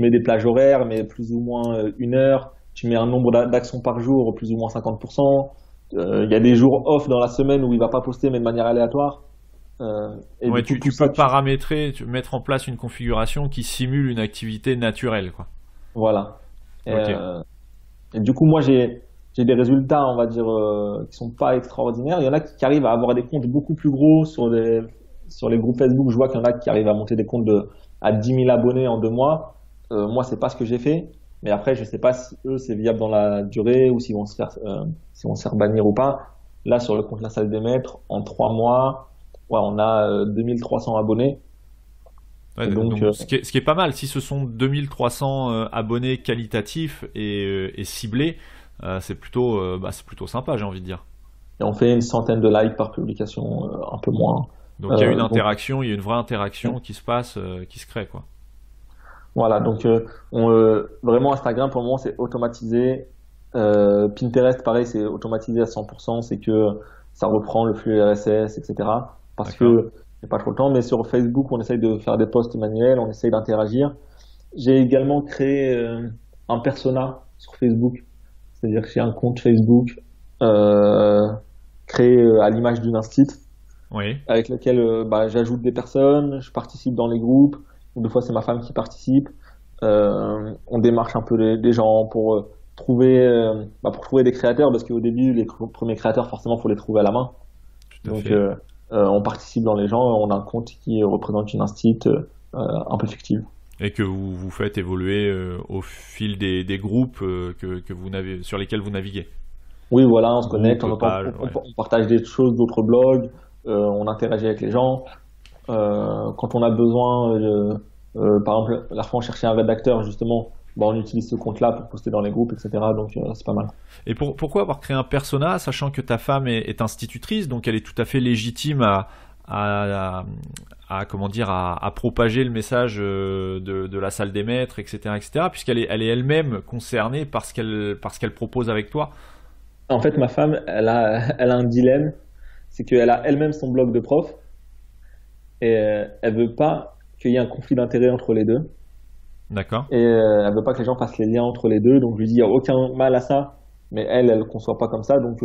mets des plages horaires, mais plus ou moins 1 heure. Tu mets un nombre d'actions par jour, plus ou moins 50%. Il y a des jours off dans la semaine où il va pas poster, mais de manière aléatoire. Et Ouais, du coup, tout tu ça, peux paramétrer, mettre en place une configuration qui simule une activité naturelle, quoi. voilà. Et, Ok. et du coup, moi, j'ai des résultats, on va dire, qui sont pas extraordinaires. Il y en a qui arrivent à avoir des comptes beaucoup plus gros sur les groupes Facebook. Je vois qu'il y en a qui arrivent à monter des comptes à 10 000 abonnés en 2 mois. Moi, c'est pas ce que j'ai fait. Mais après, je sais pas si eux, c'est viable dans la durée ou s'ils vont se faire bannir ou pas. Là, sur le compte La Salle des Maîtres, en 3 mois, ouais, on a 2300 abonnés. Ouais, Et donc, donc, ce qui est pas mal, si ce sont 2300 abonnés qualitatifs et ciblés, c'est plutôt sympa, j'ai envie de dire. et on fait une centaine de likes par publication, un peu moins. Donc il y a une Donc, interaction, il y a une vraie interaction qui se passe, qui se crée, quoi. voilà, donc vraiment Instagram pour le moment c'est automatisé. Pinterest pareil c'est automatisé à 100%, c'est que ça reprend le flux RSS, etc. Parce D'accord. que j'ai pas trop le temps, mais sur Facebook on essaye de faire des posts manuels, on essaye d'interagir. J'ai également créé un persona sur Facebook, c'est-à-dire que j'ai un compte Facebook euh, créé à l'image d'une instit Oui. avec lequel bah, j'ajoute des personnes, je participe dans les groupes, ou des fois c'est ma femme qui participe. On démarche un peu les gens pour trouver des créateurs, parce qu'au début, les premiers créateurs, forcément, faut les trouver à la main. Tout à Donc, fait. on participe dans les gens, on a un compte qui représente une instit un peu fictive. Et que vous faites évoluer au fil des groupes sur lesquels vous naviguez. Oui, voilà, on se connecte, Groupes, pages, ouais. on partage des choses d'autres blogs, on interagit avec les gens. Quand on a besoin, par exemple, la fois on cherchait un rédacteur justement, bah, on utilise ce compte-là pour poster dans les groupes, etc. Donc c'est pas mal. Et pourquoi avoir créé un persona, sachant que ta femme est institutrice, donc elle est tout à fait légitime à, comment dire, à propager le message de la salle des maîtres, etc., puisqu'elle est elle-même concernée par ce qu'elle propose avec toi. En fait, ma femme, elle a un dilemme, c'est qu'elle a elle-même son blog de prof et elle veut pas qu'il y ait un conflit d'intérêts entre les deux. D'accord. Et elle veut pas que les gens fassent les liens entre les deux. Donc je lui dis, il n'y a aucun mal à ça. Mais elle ne conçoit pas comme ça. Donc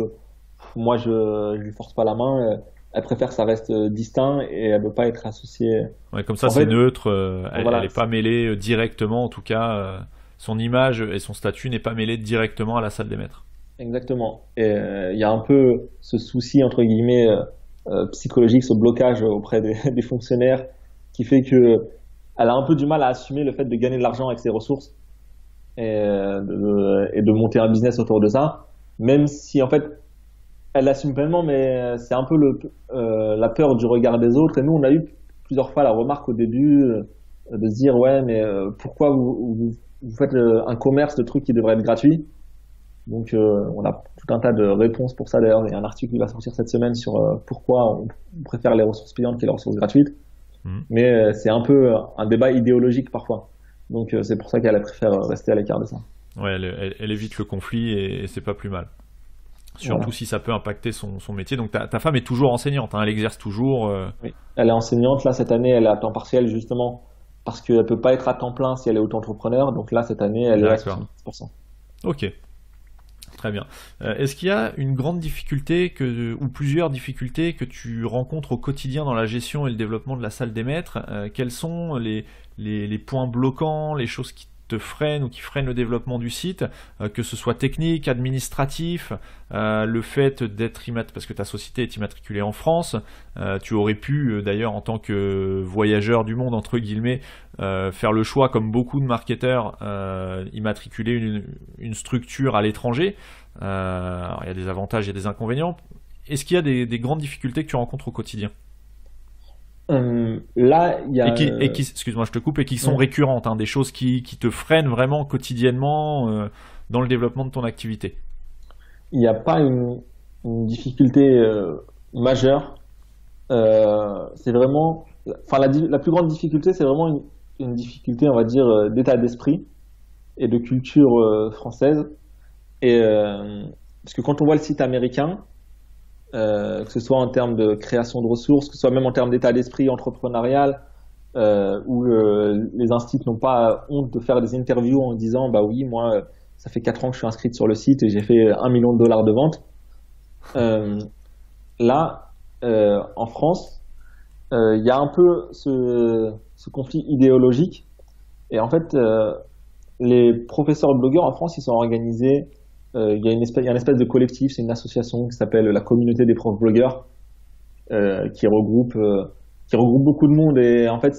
moi, je lui force pas la main. Elle préfère que ça reste distinct et elle veut pas être associée. Ouais, comme ça En c'est fait, neutre, elle voilà, est pas mêlée directement, en tout cas, son image et son statut n'est pas mêlé directement à la salle des maîtres. exactement. Et il y a un peu ce souci, entre guillemets, psychologique, ce blocage auprès des fonctionnaires qui fait que elle a un peu du mal à assumer le fait de gagner de l'argent avec ses ressources et de monter un business autour de ça. Même si, en fait, elle l'assume pleinement, mais c'est un peu la peur du regard des autres. Et nous, on a eu plusieurs fois la remarque au début de se dire, ouais, mais pourquoi vous faites un commerce de trucs qui devraient être gratuits? Donc, on a tout un tas de réponses pour ça. D'ailleurs, il y a un article qui va sortir cette semaine sur pourquoi on préfère les ressources payantes que les ressources gratuites. Mhm. Mais c'est un peu un débat idéologique parfois. Donc, c'est pour ça qu'elle préfère rester à l'écart de ça. Ouais, elle évite le conflit et c'est pas plus mal. Surtout Voilà. si ça peut impacter son métier. Donc ta femme est toujours enseignante, hein, elle exerce toujours. Oui. Elle est enseignante. Là, cette année, elle est à temps partiel justement parce qu'elle peut pas être à temps plein si elle est auto-entrepreneur. Donc là, cette année, elle est à D'accord. 70%. Ok. Très bien. Est-ce qu'il y a une grande difficulté ou plusieurs difficultés que tu rencontres au quotidien dans la gestion et le développement de la salle des maîtres? Quels sont les points bloquants, les choses qui te freinent ou qui freinent le développement du site, que ce soit technique, administratif, le fait d'être parce que ta société est immatriculée en France, tu aurais pu d'ailleurs en tant que voyageur du monde entre guillemets faire le choix comme beaucoup de marketeurs immatriculer une structure à l'étranger. Alors, il y a des avantages et des inconvénients. Est-ce qu'il y a des grandes difficultés que tu rencontres au quotidien? Là, il y a, excuse-moi, je te coupe, et qui sont ouais. récurrentes, hein, des choses qui te freinent vraiment quotidiennement dans le développement de ton activité. Il n'y a pas une difficulté majeure. C'est vraiment, enfin, la plus grande difficulté, c'est vraiment une difficulté, on va dire, d'état d'esprit et de culture française. Et parce que quand on voit le site américain, que ce soit en termes de création de ressources, que ce soit même en termes d'état d'esprit entrepreneurial, où les instituts n'ont pas honte de faire des interviews en disant, bah oui, moi, ça fait 4 ans que je suis inscrite sur le site et j'ai fait 1 million de dollars de vente. Euh, Là, en France, il y a un peu ce conflit idéologique. Et en fait, les professeurs blogueurs en France, ils sont organisés. Il y a une espèce de collectif, c'est une association qui s'appelle la Communauté des profs blogueurs, qui regroupe beaucoup de monde. Et en fait,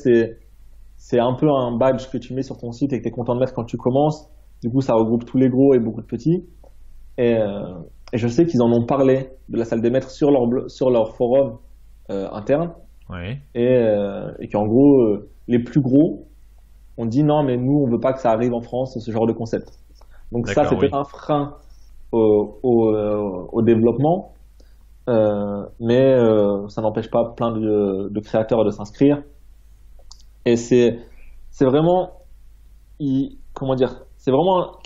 c'est un peu un badge que tu mets sur ton site et que tu es content de mettre quand tu commences. Du coup, ça regroupe tous les gros et beaucoup de petits. Et, et je sais qu'ils en ont parlé de la salle des maîtres sur leur forum interne. Oui. Et qu'en gros, les plus gros ont dit non, mais nous, on veut pas que ça arrive en France, ce genre de concept. Donc ça, D'accord, c'est oui. peut-être un frein au développement, mais ça n'empêche pas plein de créateurs de s'inscrire. Et c'est vraiment, comment dire, c'est vraiment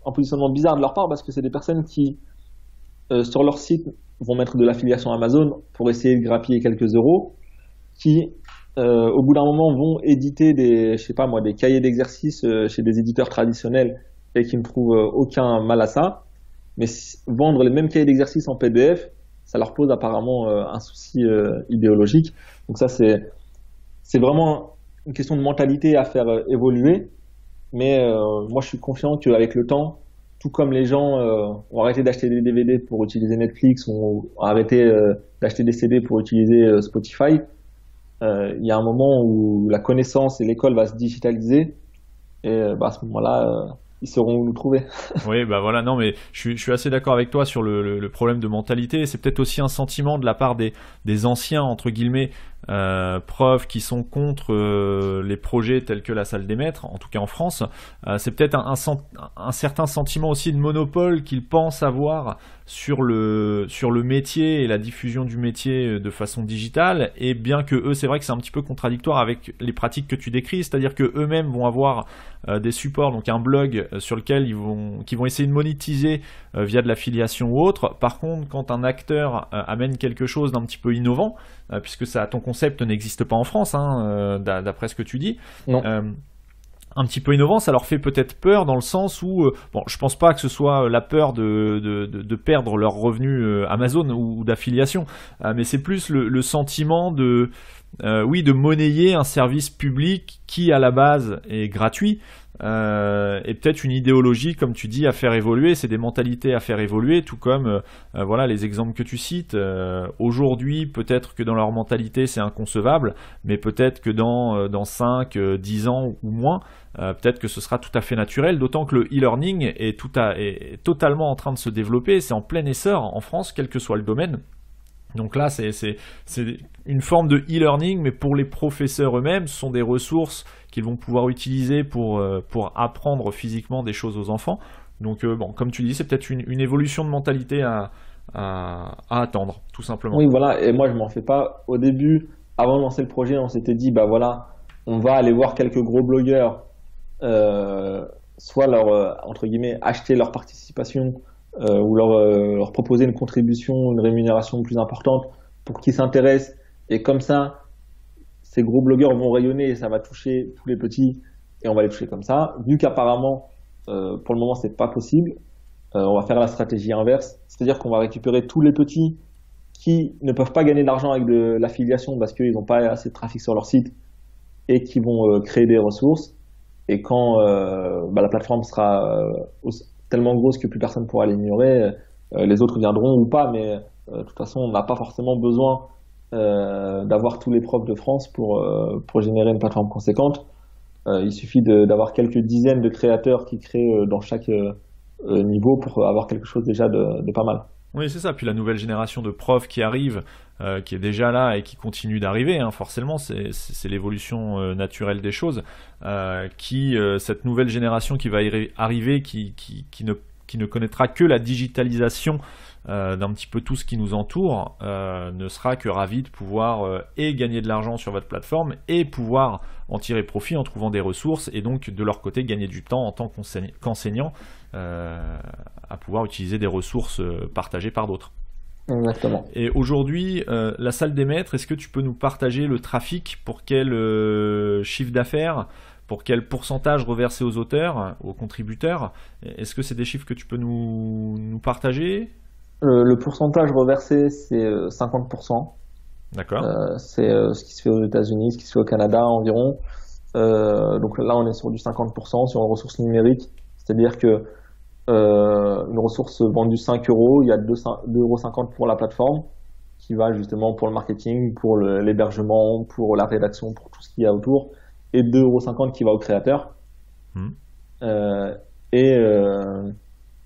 un positionnement bizarre de leur part parce que c'est des personnes qui, sur leur site, vont mettre de l'affiliation Amazon pour essayer de grappiller quelques euros, qui, au bout d'un moment, vont éditer je sais pas moi, des cahiers d'exercices chez des éditeurs traditionnels et qui ne trouvent aucun mal à ça. Mais vendre les mêmes cahiers d'exercices en PDF, ça leur pose apparemment un souci idéologique. Donc ça, c'est vraiment une question de mentalité à faire évoluer. Mais moi, je suis confiant qu'avec le temps, tout comme les gens ont arrêté d'acheter des DVD pour utiliser Netflix, ont arrêté d'acheter des CD pour utiliser Spotify, il y a un moment où la connaissance et l'école va se digitaliser. Et à ce moment-là, ils sauront où nous trouver. Oui, bah voilà, non, mais je suis assez d'accord avec toi sur le problème de mentalité. C'est peut-être aussi un sentiment de la part des anciens, entre guillemets, profs qui sont contre les projets tels que la salle des maîtres, en tout cas en France. C'est peut-être un certain sentiment aussi de monopole qu'ils pensent avoir sur le métier et la diffusion du métier de façon digitale. Et bien que eux, c'est vrai que c'est un petit peu contradictoire avec les pratiques que tu décris, c'est-à-dire que eux-mêmes vont avoir des supports, donc un blog sur lequel qui vont essayer de monétiser via de l'affiliation ou autre. Par contre, quand un acteur amène quelque chose d'un petit peu innovant, puisque ton concept n'existe pas en France, hein, d'après ce que tu dis, Non. un petit peu innovant, ça leur fait peut-être peur dans le sens où, bon, je pense pas que ce soit la peur de perdre leurs revenus Amazon ou d'affiliation, mais c'est plus le sentiment oui, de monnayer un service public qui à la base est gratuit, et peut-être une idéologie, comme tu dis, à faire évoluer. C'est des mentalités à faire évoluer, tout comme voilà les exemples que tu cites. Aujourd'hui, peut-être que dans leur mentalité c'est inconcevable, mais peut-être que dans 5, 10 ans ou moins, peut-être que ce sera tout à fait naturel, d'autant que le e-learning est totalement en train de se développer. C'est en plein essor en France, quel que soit le domaine. Donc là, c'est une forme de e-learning, mais pour les professeurs eux-mêmes, ce sont des ressources qu'ils vont pouvoir utiliser pour apprendre physiquement des choses aux enfants. Donc bon, comme tu dis, c'est peut-être une évolution de mentalité à attendre, tout simplement. Oui, voilà. Et moi, je m'en fais pas. Au début, avant de lancer le projet, on s'était dit, bah voilà, on va aller voir quelques gros blogueurs, soit leur, entre guillemets, acheter leur participation ou leur proposer une contribution, une rémunération plus importante pour qu'ils s'intéressent. Et comme ça, ces gros blogueurs vont rayonner et ça va toucher tous les petits et on va les toucher comme ça. Vu qu'apparemment, pour le moment, c'est pas possible, on va faire la stratégie inverse. C'est-à-dire qu'on va récupérer tous les petits qui ne peuvent pas gagner d'argent avec de l'affiliation parce qu'ils n'ont pas assez de trafic sur leur site et qui vont créer des ressources. Et quand la plateforme sera tellement grosse que plus personne ne pourra l'ignorer, les autres viendront ou pas, mais de toute façon, on n'a pas forcément besoin d'avoir tous les profs de France pour générer une plateforme conséquente. Il suffit d'avoir quelques dizaines de créateurs qui créent dans chaque niveau pour avoir quelque chose déjà de pas mal. Oui, c'est ça. Puis la nouvelle génération de profs qui arrive, qui est déjà là et qui continue d'arriver, hein, forcément, c'est l'évolution naturelle des choses. Cette nouvelle génération qui va arriver, qui ne connaîtra que la digitalisation d'un petit peu tout ce qui nous entoure, ne sera que ravi de pouvoir et gagner de l'argent sur votre plateforme et pouvoir en tirer profit en trouvant des ressources et donc de leur côté gagner du temps en tant qu'enseignant à pouvoir utiliser des ressources partagées par d'autres. Exactement. Et aujourd'hui, la salle des maîtres, est-ce que tu peux nous partager le trafic, pour quel chiffre d'affaires, pour quel pourcentage reversé aux auteurs, aux contributeurs? Est-ce que c'est des chiffres que tu peux nous partager? Le pourcentage reversé, c'est 50%. D'accord. C'est ce qui se fait aux États-Unis, ce qui se fait au Canada environ. Donc là, on est sur du 50% sur une ressource numérique. C'est-à-dire que une ressource vendue 5 euros, il y a 2,50 € pour la plateforme qui va justement pour le marketing, pour l'hébergement, pour la rédaction, pour tout ce qu'il y a autour, et 2,50 € qui va au créateur.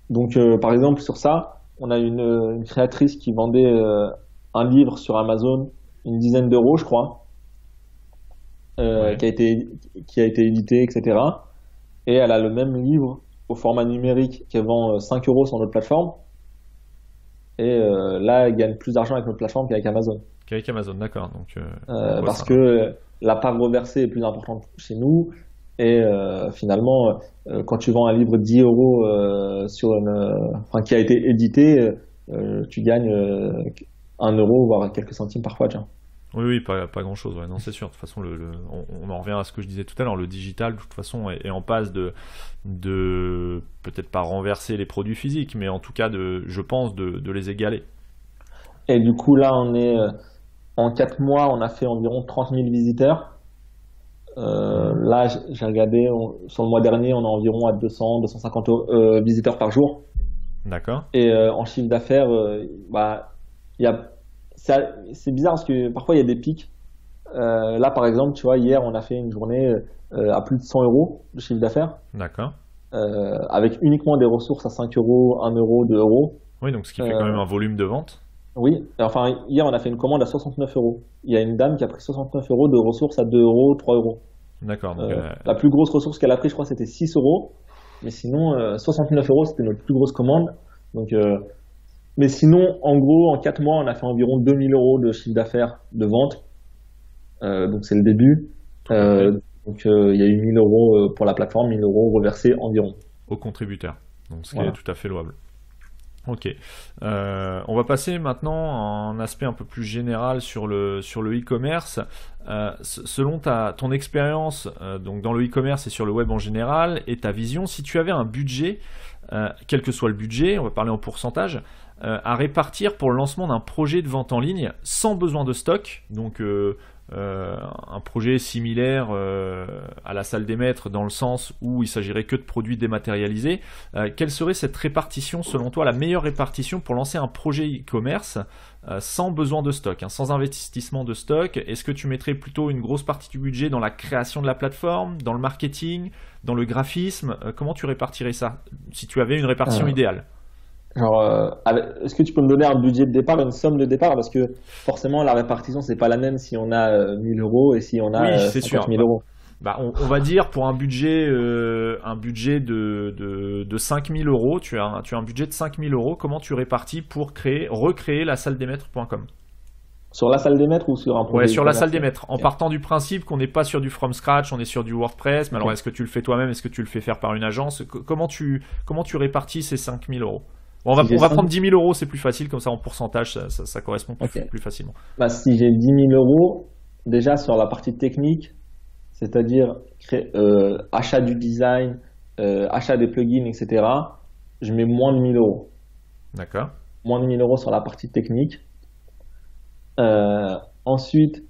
Donc par exemple sur ça, on a une créatrice qui vendait un livre sur Amazon, une dizaine d'euros je crois, Ouais. qui a été édité, etc. Et elle a le même livre au format numérique qui vend 5 euros sur notre plateforme. Et là, elle gagne plus d'argent avec notre plateforme qu'avec Amazon. Qu'avec Amazon, d'accord. Donc, Parce que la part reversée est plus importante chez nous. Et finalement, quand tu vends un livre 10 euros qui a été édité, tu gagnes 1 euro, voire quelques centimes parfois. Tiens. oui, pas grand-chose. Ouais. Non, c'est sûr. De toute façon, on en revient à ce que je disais tout à l'heure. Le digital, de toute façon, est en passe de peut-être pas renverser les produits physiques, mais en tout cas, je pense, de les égaler. Et du coup, là, en 4 mois, on a fait environ 30 000 visiteurs. Là, j'ai regardé, sur le mois dernier, on est environ à 200-250 visiteurs par jour. D'accord. Et en chiffre d'affaires, il y a, c'est bizarre parce que parfois il y a des pics. Là, par exemple, tu vois, hier, on a fait une journée à plus de 100 euros de chiffre d'affaires, D'accord. avec uniquement des ressources à 5 euros, 1 euro, 2 euros. Oui, donc ce qui fait quand même un volume de vente. Oui, enfin, hier, on a fait une commande à 69 euros. Il y a une dame qui a pris 69 euros de ressources à 2 euros, 3 euros. D'accord. Donc, La plus grosse ressource qu'elle a pris, je crois, c'était 6 euros. Mais sinon, 69 euros, c'était notre plus grosse commande. Donc, mais sinon, en gros, en 4 mois, on a fait environ 2000 euros de chiffre d'affaires de vente. Donc, c'est le début. Donc, il y a eu 1000 euros pour la plateforme, 1000 euros reversés environ. aux contributeurs. Donc, ce qui Voilà. est tout à fait louable. Ok. On va passer maintenant à un aspect un peu plus général sur le e-commerce. Selon ton expérience donc dans le e-commerce et sur le web en général et ta vision, si tu avais un budget, quel que soit le budget, on va parler en pourcentage, à répartir pour le lancement d'un projet de vente en ligne sans besoin de stock, donc un projet similaire à la salle des maîtres dans le sens où il s'agirait que de produits dématérialisés, quelle serait cette répartition selon toi, la meilleure répartition pour lancer un projet e-commerce sans besoin de stock, hein, sans investissement de stock? Est-ce que tu mettrais plutôt une grosse partie du budget dans la création de la plateforme, dans le marketing, dans le graphisme? Comment tu répartirais ça si tu avais une répartition idéale? Genre, est-ce que tu peux me donner un budget de départ, une somme de départ? Parce que forcément, la répartition, c'est pas la même si on a 1000 euros et si on a Oui, c'est 50 sûr. 000 euros. On va dire pour un budget de 5 000 euros, tu as un budget de 5 000 euros, comment tu répartis pour recréer la salle des maîtres.com? Sur la salle des maîtres ou sur un projet Ouais, sur la e-commerce? salle des maîtres, en partant du principe qu'on n'est pas sur du from scratch, on est sur du WordPress, mais alors Ok. est-ce que tu le fais toi-même, est-ce que tu le fais faire par une agence? Comment tu répartis ces 5 000 euros? Bon, Si j'ai on va 5 prendre 10 000 euros, c'est plus facile, comme ça en pourcentage, ça correspond Ok. plus facilement. Bah, si j'ai 10 000 euros, déjà sur la partie technique, c'est-à-dire achat du design, achat des plugins, etc., je mets moins de 1000 euros. D'accord. Moins de 1000 euros sur la partie technique. Ensuite,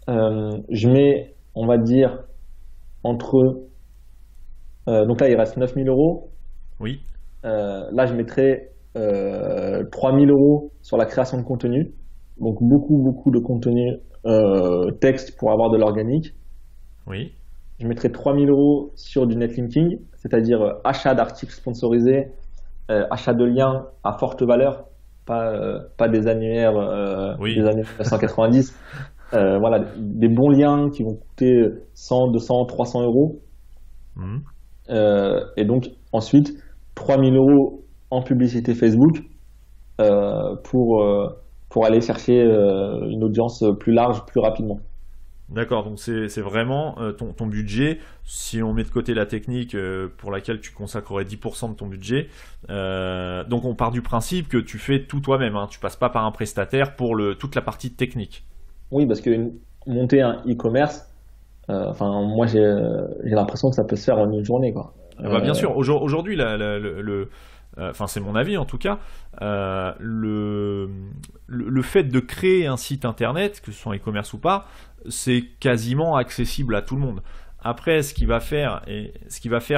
je mets, on va dire, entre... donc là, il reste 9 000 euros. Oui. Là, je mettrai 3 000 euros sur la création de contenu. Donc, beaucoup de contenu texte pour avoir de l'organique. Oui. Je mettrai 3 000 euros sur du netlinking, c'est-à-dire achat d'articles sponsorisés, achat de liens à forte valeur pas des annuaires des Oui. années 1990. Voilà, des bons liens qui vont coûter 100, 200, 300 euros. Mhm. Et donc ensuite 3000 euros en publicité Facebook euh, pour, euh, pour aller chercher une audience plus large, plus rapidement. D'accord, donc c'est vraiment ton budget, si on met de côté la technique pour laquelle tu consacrerais 10% de ton budget, donc on part du principe que tu fais tout toi-même, hein, tu passes pas par un prestataire pour toute la partie technique. Oui, parce que monter un e-commerce, enfin moi j'ai l'impression que ça peut se faire en une journée, quoi. Ah bah bien sûr, aujourd'hui, enfin c'est mon avis en tout cas, le fait de créer un site internet, que ce soit un e-commerce ou pas, c'est quasiment accessible à tout le monde. Après, ce qui va faire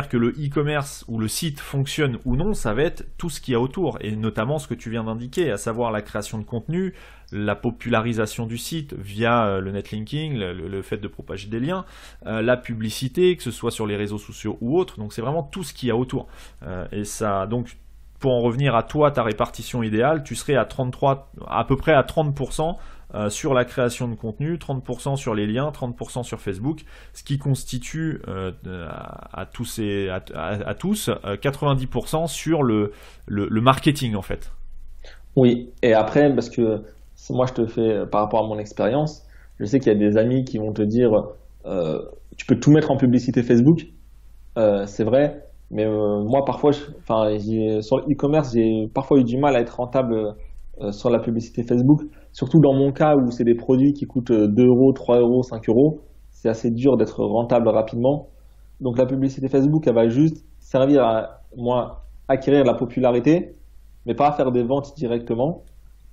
que le e-commerce ou le site fonctionne ou non, ça va être tout ce qu'il y a autour, et notamment ce que tu viens d'indiquer, à savoir la création de contenu, la popularisation du site via le netlinking, le fait de propager des liens, la publicité, que ce soit sur les réseaux sociaux ou autres. Donc c'est vraiment tout ce qu'il y a autour. Et ça, donc pour en revenir à toi, ta répartition idéale, tu serais à peu près à 30% sur la création de contenu, 30% sur les liens, 30% sur Facebook, ce qui constitue à tous 90% sur le marketing en fait. Oui, et après, parce que moi je te fais par rapport à mon expérience, je sais qu'il y a des amis qui vont te dire euh, tu peux tout mettre en publicité Facebook. C'est vrai, mais moi parfois, enfin, sur le e-commerce, j'ai parfois eu du mal à être rentable sur la publicité Facebook, surtout dans mon cas où c'est des produits qui coûtent 2 euros, 3 euros, 5 euros. C'est assez dur d'être rentable rapidement. Donc la publicité Facebook, elle va juste servir à moi acquérir la popularité, mais pas à faire des ventes directement.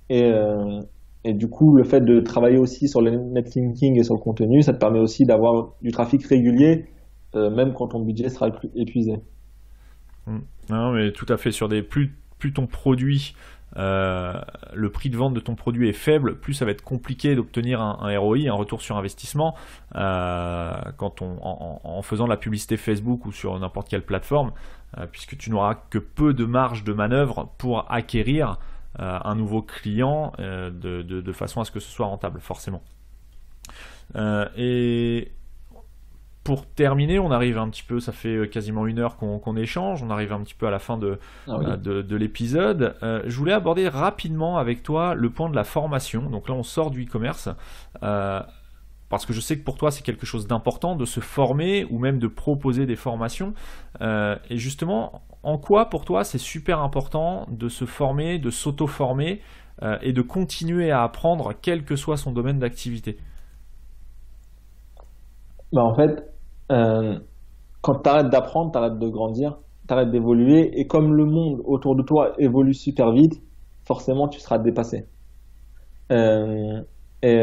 Et, euh, et du coup, le fait de travailler aussi sur le netlinking et sur le contenu, ça te permet aussi d'avoir du trafic régulier, même quand ton budget sera épuisé. Mm. Non, mais tout à fait. Plus ton produit, le prix de vente de ton produit est faible, plus ça va être compliqué d'obtenir un ROI, un retour sur investissement, en faisant de la publicité Facebook ou sur n'importe quelle plateforme, puisque tu n'auras que peu de marge de manœuvre pour acquérir un nouveau client de façon à ce que ce soit rentable, forcément. Et pour terminer, on arrive un petit peu, ça fait quasiment 1 heure qu'on échange, on arrive un petit peu à la fin Ah oui. de l'épisode. Je voulais aborder rapidement avec toi le point de la formation. Donc là, on sort du e-commerce, parce que je sais que pour toi, c'est quelque chose d'important de se former ou même de proposer des formations. Et justement, en quoi pour toi, c'est super important de se former, de s'auto-former et de continuer à apprendre, quel que soit son domaine d'activité? Bah, en fait, euh, quand tu arrêtes d'apprendre, tu arrêtes de grandir, tu arrêtes d'évoluer, et comme le monde autour de toi évolue super vite, forcément tu seras dépassé. Euh, et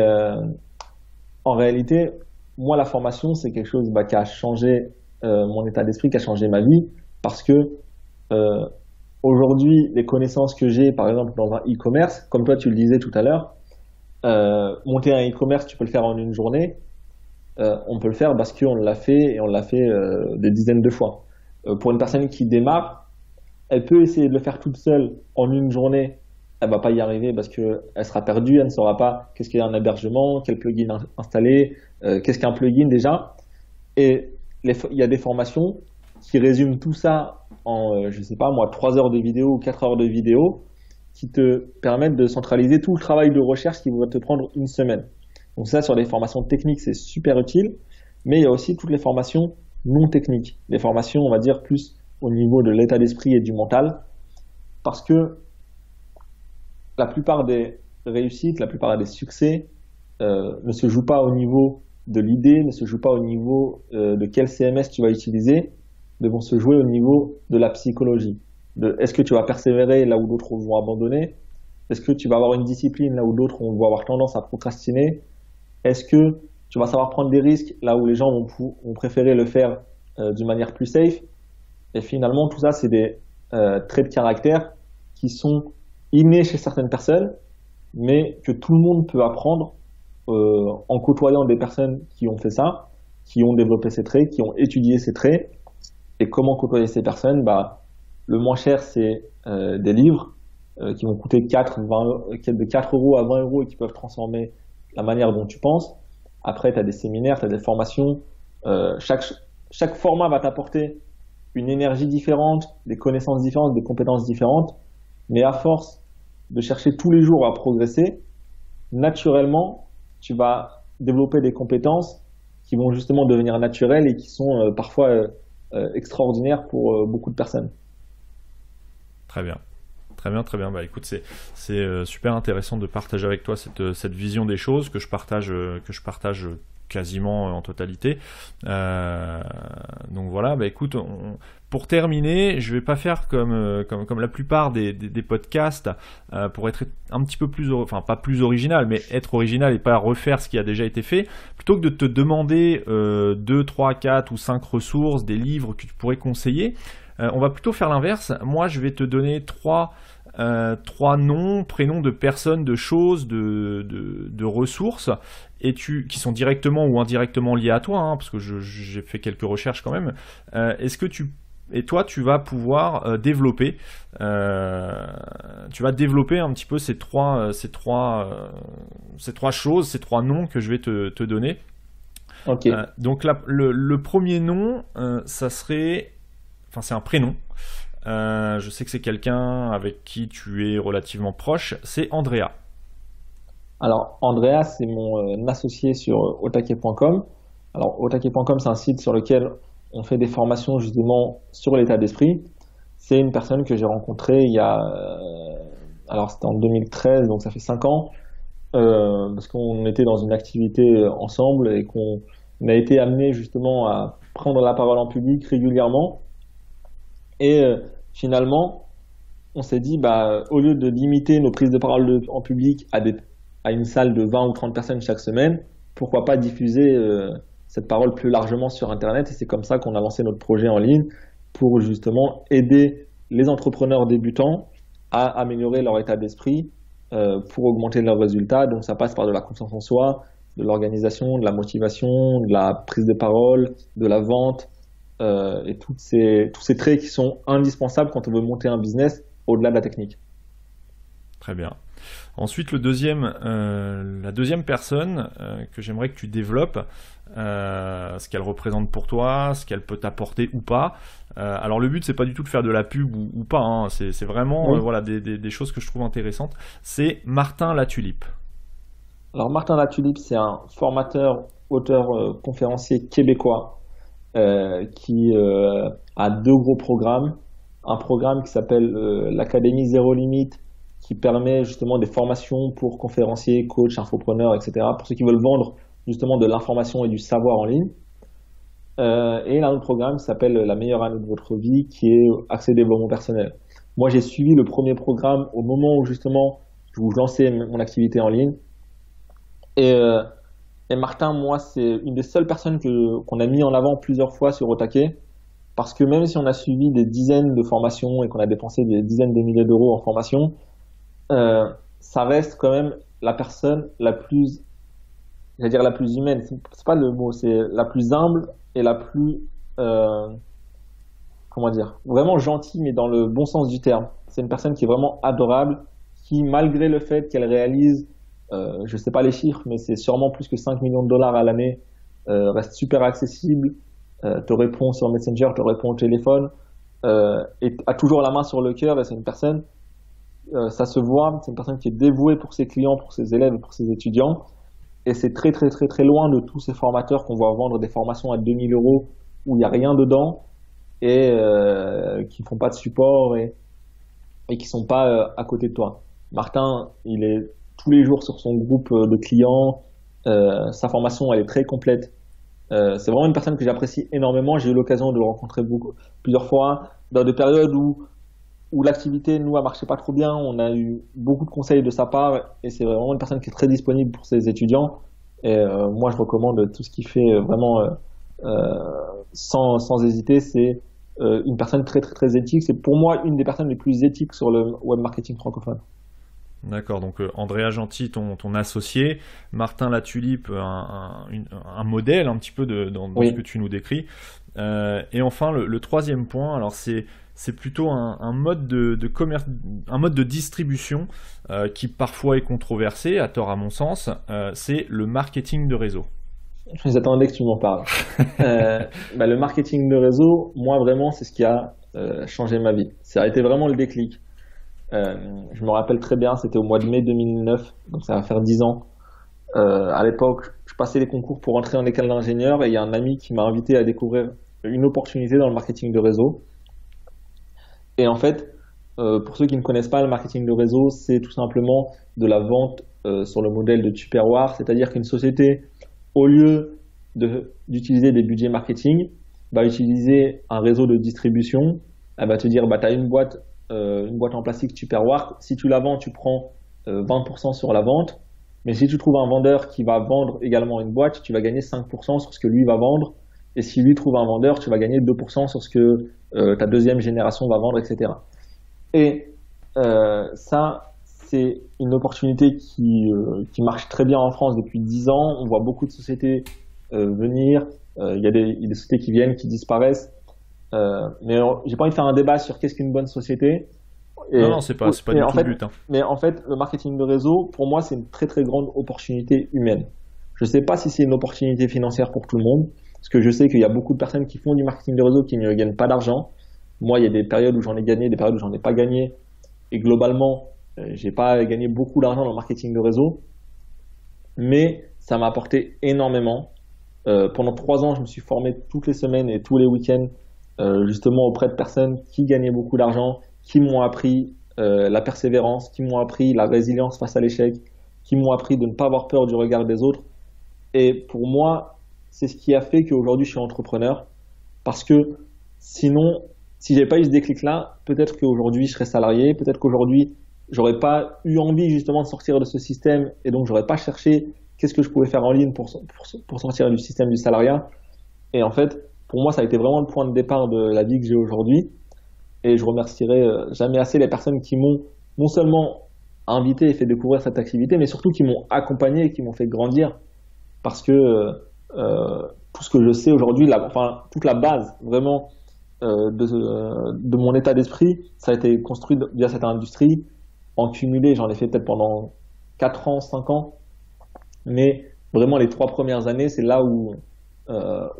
en réalité, moi la formation, c'est quelque chose bah, qui a changé mon état d'esprit, qui a changé ma vie, parce que euh, aujourd'hui, les connaissances que j'ai, par exemple dans un e-commerce, comme toi tu le disais tout à l'heure, monter un e-commerce, tu peux le faire en une journée. On peut le faire parce qu'on l'a fait et on l'a fait des dizaines de fois. Pour une personne qui démarre, elle peut essayer de le faire toute seule en une journée. Elle va pas y arriver parce que elle sera perdue, elle ne saura pas qu'est-ce qu'est un hébergement, quel plugin installer, qu'est-ce qu'un plugin déjà. Et il y a des formations qui résument tout ça en, je sais pas moi, 3 heures de vidéo ou 4 heures de vidéo qui te permettent de centraliser tout le travail de recherche qui va te prendre une semaine. Donc ça, sur les formations techniques, c'est super utile, mais il y a aussi toutes les formations non techniques, les formations, on va dire, plus au niveau de l'état d'esprit et du mental, parce que la plupart des réussites, la plupart des succès ne se jouent pas au niveau de l'idée, ne se jouent pas au niveau de quel CMS tu vas utiliser, mais vont se jouer au niveau de la psychologie. Est-ce que tu vas persévérer là où d'autres vont abandonner? Est-ce que tu vas avoir une discipline là où d'autres vont avoir tendance à procrastiner? Est-ce que tu vas savoir prendre des risques là où les gens vont préférer le faire d'une manière plus safe? Et finalement, tout ça, c'est des traits de caractère qui sont innés chez certaines personnes, mais que tout le monde peut apprendre en côtoyant des personnes qui ont fait ça, qui ont développé ces traits, qui ont étudié ces traits. Et comment côtoyer ces personnes? Bah, le moins cher, c'est des livres. qui vont coûter de 4 euros à 20 euros et qui peuvent transformer la manière dont tu penses. Après, tu as des séminaires, tu as des formations. Chaque format va t'apporter une énergie différente, des connaissances différentes, des compétences différentes. Mais à force de chercher tous les jours à progresser, naturellement, tu vas développer des compétences qui vont justement devenir naturelles et qui sont parfois extraordinaires pour beaucoup de personnes. Très bien. Très bien, très bien. Bah écoute, c'est super intéressant de partager avec toi cette vision des choses que je partage quasiment en totalité. Donc voilà, bah écoute, pour terminer, je vais pas faire comme la plupart des podcasts pour être un petit peu plus, enfin pas plus original, mais être original et pas refaire ce qui a déjà été fait. Plutôt que de te demander 2, 3, 4 ou 5 ressources, des livres que tu pourrais conseiller, on va plutôt faire l'inverse. Moi, je vais te donner trois noms, prénoms de personnes, de choses, de ressources, et qui sont directement ou indirectement liées à toi, hein, parce que j'ai fait quelques recherches quand même. Tu vas pouvoir développer, un petit peu ces trois choses, ces trois noms que je vais te donner. Ok. Donc là, le premier nom, ça serait, enfin c'est un prénom. Je sais que c'est quelqu'un avec qui tu es relativement proche, c'est Andrea. Alors, Andrea, c'est mon associé sur otake.com. Alors, otake.com, c'est un site sur lequel on fait des formations justement sur l'état d'esprit. C'est une personne que j'ai rencontrée il y a, alors c'était en 2013, donc ça fait 5 ans, parce qu'on était dans une activité ensemble et qu'on a été amené justement à prendre la parole en public régulièrement. Et finalement, on s'est dit, au lieu de limiter nos prises de parole en public à une salle de 20 ou 30 personnes chaque semaine, pourquoi pas diffuser cette parole plus largement sur Internet. Et c'est comme ça qu'on a lancé notre projet en ligne pour justement aider les entrepreneurs débutants à améliorer leur état d'esprit pour augmenter leurs résultats. Donc ça passe par de la confiance en soi, de l'organisation, de la motivation, de la prise de parole, de la vente, et tous ces traits qui sont indispensables quand on veut monter un business au-delà de la technique. Très bien. Ensuite, la deuxième personne que j'aimerais que tu développes, ce qu'elle représente pour toi, ce qu'elle peut t'apporter ou pas. Alors le but, c'est pas du tout de faire de la pub ou pas, hein. C'est vraiment Oui. des choses que je trouve intéressantes. C'est Martin Latulippe. Alors Martin Latulippe, c'est un formateur, auteur, conférencier québécois qui a 2 gros programmes. Un programme qui s'appelle l'Académie Zéro Limite, qui permet justement des formations pour conférenciers, coachs, infopreneurs, etc. Pour ceux qui veulent vendre justement de l'information et du savoir en ligne. Et il a un autre programme qui s'appelle La meilleure année de votre vie, qui est axé développement personnel. Moi, j'ai suivi le premier programme au moment où justement je lançais mon activité en ligne. Et, euh, et Martin, moi, c'est une des seules personnes qu'on a mis en avant plusieurs fois sur Otake. Parce que même si on a suivi des dizaines de formations et qu'on a dépensé des dizaines de milliers d'euros en formation, ça reste quand même la personne la plus, j'allais dire la plus humaine, c'est pas le mot, c'est la plus humble et la plus, euh, comment dire, vraiment gentille, mais dans le bon sens du terme. C'est une personne qui est vraiment adorable, qui, malgré le fait qu'elle réalise, je sais pas les chiffres, mais c'est sûrement plus que 5 millions de dollars à l'année, reste super accessible, te répond sur Messenger, te répond au téléphone, et a toujours la main sur le cœur, et c'est une personne, ça se voit, c'est une personne qui est dévouée pour ses clients, pour ses élèves, pour ses étudiants, et c'est très très très très loin de tous ces formateurs qu'on voit vendre des formations à 2000 euros où il n'y a rien dedans et qui font pas de support et qui sont pas à côté de toi. Martin, il est tous les jours sur son groupe de clients, sa formation elle est très complète. C'est vraiment une personne que j'apprécie énormément. J'ai eu l'occasion de le rencontrer plusieurs fois dans des périodes où l'activité nous a marché pas trop bien. On a eu beaucoup de conseils de sa part et c'est vraiment une personne qui est très disponible pour ses étudiants. Et moi, je recommande tout ce qu'il fait vraiment sans hésiter. C'est une personne très très très éthique. C'est pour moi une des personnes les plus éthiques sur le web marketing francophone. D'accord, donc Andrea Gentil, ton associé, Martin Latulippe, un modèle un petit peu dans ce Oui. que tu nous décris. Et enfin, le troisième point, alors c'est c'est plutôt un mode de commerce, un mode de distribution qui parfois est controversé, à tort à mon sens. C'est le marketing de réseau. J'attendais que tu m'en parles. Le marketing de réseau, moi vraiment, c'est ce qui a changé ma vie. Ça a été vraiment le déclic. Je me rappelle très bien, c'était au mois de mai 2009, donc ça va faire 10 ans. À l'époque, je passais les concours pour entrer en école d'ingénieur et il y a un ami qui m'a invité à découvrir une opportunité dans le marketing de réseau. Et en fait, pour ceux qui ne connaissent pas le marketing de réseau, c'est tout simplement de la vente sur le modèle de Tupperware, c'est-à-dire qu'une société, au lieu d'utiliser des budgets marketing, va utiliser un réseau de distribution. Elle va te dire, tu as une boîte en plastique Tupperware, si tu la vends, tu prends 20% sur la vente. Mais si tu trouves un vendeur qui va vendre également une boîte, tu vas gagner 5% sur ce que lui va vendre. Et si lui trouve un vendeur, tu vas gagner 2% sur ce que ta deuxième génération va vendre, etc. Et ça, c'est une opportunité qui marche très bien en France depuis 10 ans. On voit beaucoup de sociétés venir. Il y a des sociétés qui viennent, qui disparaissent. Mais j'ai pas envie de faire un débat sur qu'est-ce qu'une bonne société. Non, c'est pas du tout le but. Hein. Mais en fait, le marketing de réseau, pour moi, c'est une très très grande opportunité humaine. Je sais pas si c'est une opportunité financière pour tout le monde, parce que je sais qu'il y a beaucoup de personnes qui font du marketing de réseau qui ne gagnent pas d'argent. Moi, il y a des périodes où j'en ai gagné, des périodes où j'en ai pas gagné. Et globalement, j'ai pas gagné beaucoup d'argent dans le marketing de réseau. Mais ça m'a apporté énormément. Pendant 3 ans, je me suis formé toutes les semaines et tous les week-ends, justement auprès de personnes qui gagnaient beaucoup d'argent, qui m'ont appris la persévérance, qui m'ont appris la résilience face à l'échec, qui m'ont appris de ne pas avoir peur du regard des autres. Et pour moi, c'est ce qui a fait qu'aujourd'hui, je suis entrepreneur. Parce que sinon, si j'avais pas eu ce déclic-là, peut-être qu'aujourd'hui, je serais salarié, peut-être qu'aujourd'hui, j'aurais pas eu envie justement de sortir de ce système et donc j'aurais pas cherché qu'est-ce que je pouvais faire en ligne pour sortir du système du salariat. Et en fait, pour moi, ça a été vraiment le point de départ de la vie que j'ai aujourd'hui. Et je remercierai jamais assez les personnes qui m'ont non seulement invité et fait découvrir cette activité, mais surtout qui m'ont accompagné et qui m'ont fait grandir. Parce que tout ce que je sais aujourd'hui, toute la base vraiment de mon état d'esprit, ça a été construit via cette industrie. En cumulé, j'en ai fait peut-être pendant 4 ans, 5 ans. Mais vraiment, les 3 premières années, c'est là où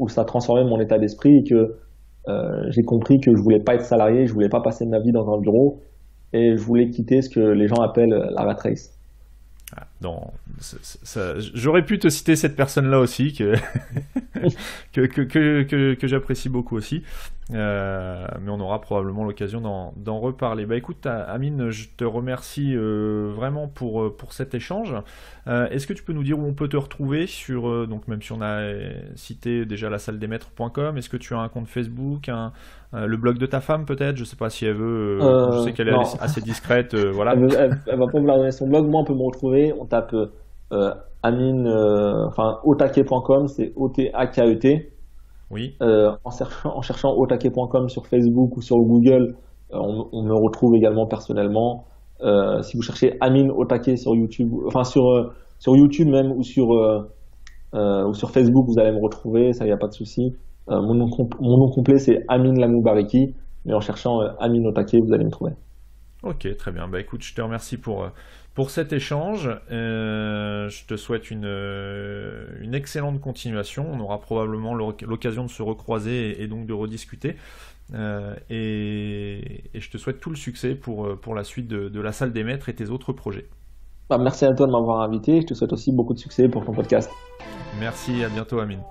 ça a transformé mon état d'esprit et que j'ai compris que je voulais pas être salarié, je voulais pas passer ma vie dans un bureau et je voulais quitter ce que les gens appellent la rat race. J'aurais pu te citer cette personne-là aussi que j'apprécie beaucoup aussi, mais on aura probablement l'occasion d'en reparler. Écoute, Amine, je te remercie vraiment pour cet échange. Est-ce que tu peux nous dire où on peut te retrouver sur, donc même si on a cité déjà la salle des maîtres.com, est-ce que tu as un compte Facebook, le blog de ta femme peut-être, je sais pas si elle veut, je sais qu'elle est assez discrète, voilà. Elle va pas vouloir donner son blog. Moi, on peut me retrouver, on tape Amine, otake.com, c'est O-T-A-K-E-T. Oui. En cherchant otake.com sur Facebook ou sur Google, on me retrouve également personnellement. Si vous cherchez Amine Otake sur YouTube, sur YouTube même ou sur Facebook, vous allez me retrouver, ça y a pas de souci. Mon nom complet c'est Amine Lamoubariki, mais en cherchant Amine Otake, vous allez me trouver. Ok, très bien. Écoute, je te remercie pour cet échange. Je te souhaite une excellente continuation. On aura probablement l'occasion de se recroiser et donc de rediscuter. Et je te souhaite tout le succès pour la suite de la salle des maîtres et tes autres projets. Merci à toi de m'avoir invité. Je te souhaite aussi beaucoup de succès pour ton podcast. Merci, à bientôt Amine.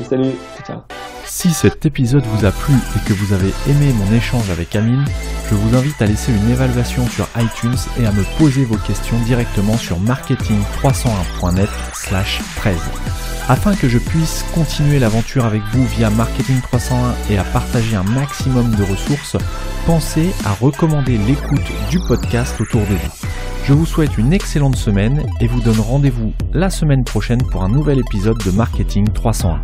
Salut, ciao. Si cet épisode vous a plu et que vous avez aimé mon échange avec Amine, je vous invite à laisser une évaluation sur iTunes et à me poser vos questions directement sur marketing301.net/13. Afin que je puisse continuer l'aventure avec vous via Marketing 301 et à partager un maximum de ressources, pensez à recommander l'écoute du podcast autour de vous. Je vous souhaite une excellente semaine et vous donne rendez-vous la semaine prochaine pour un nouvel épisode de Marketing 301.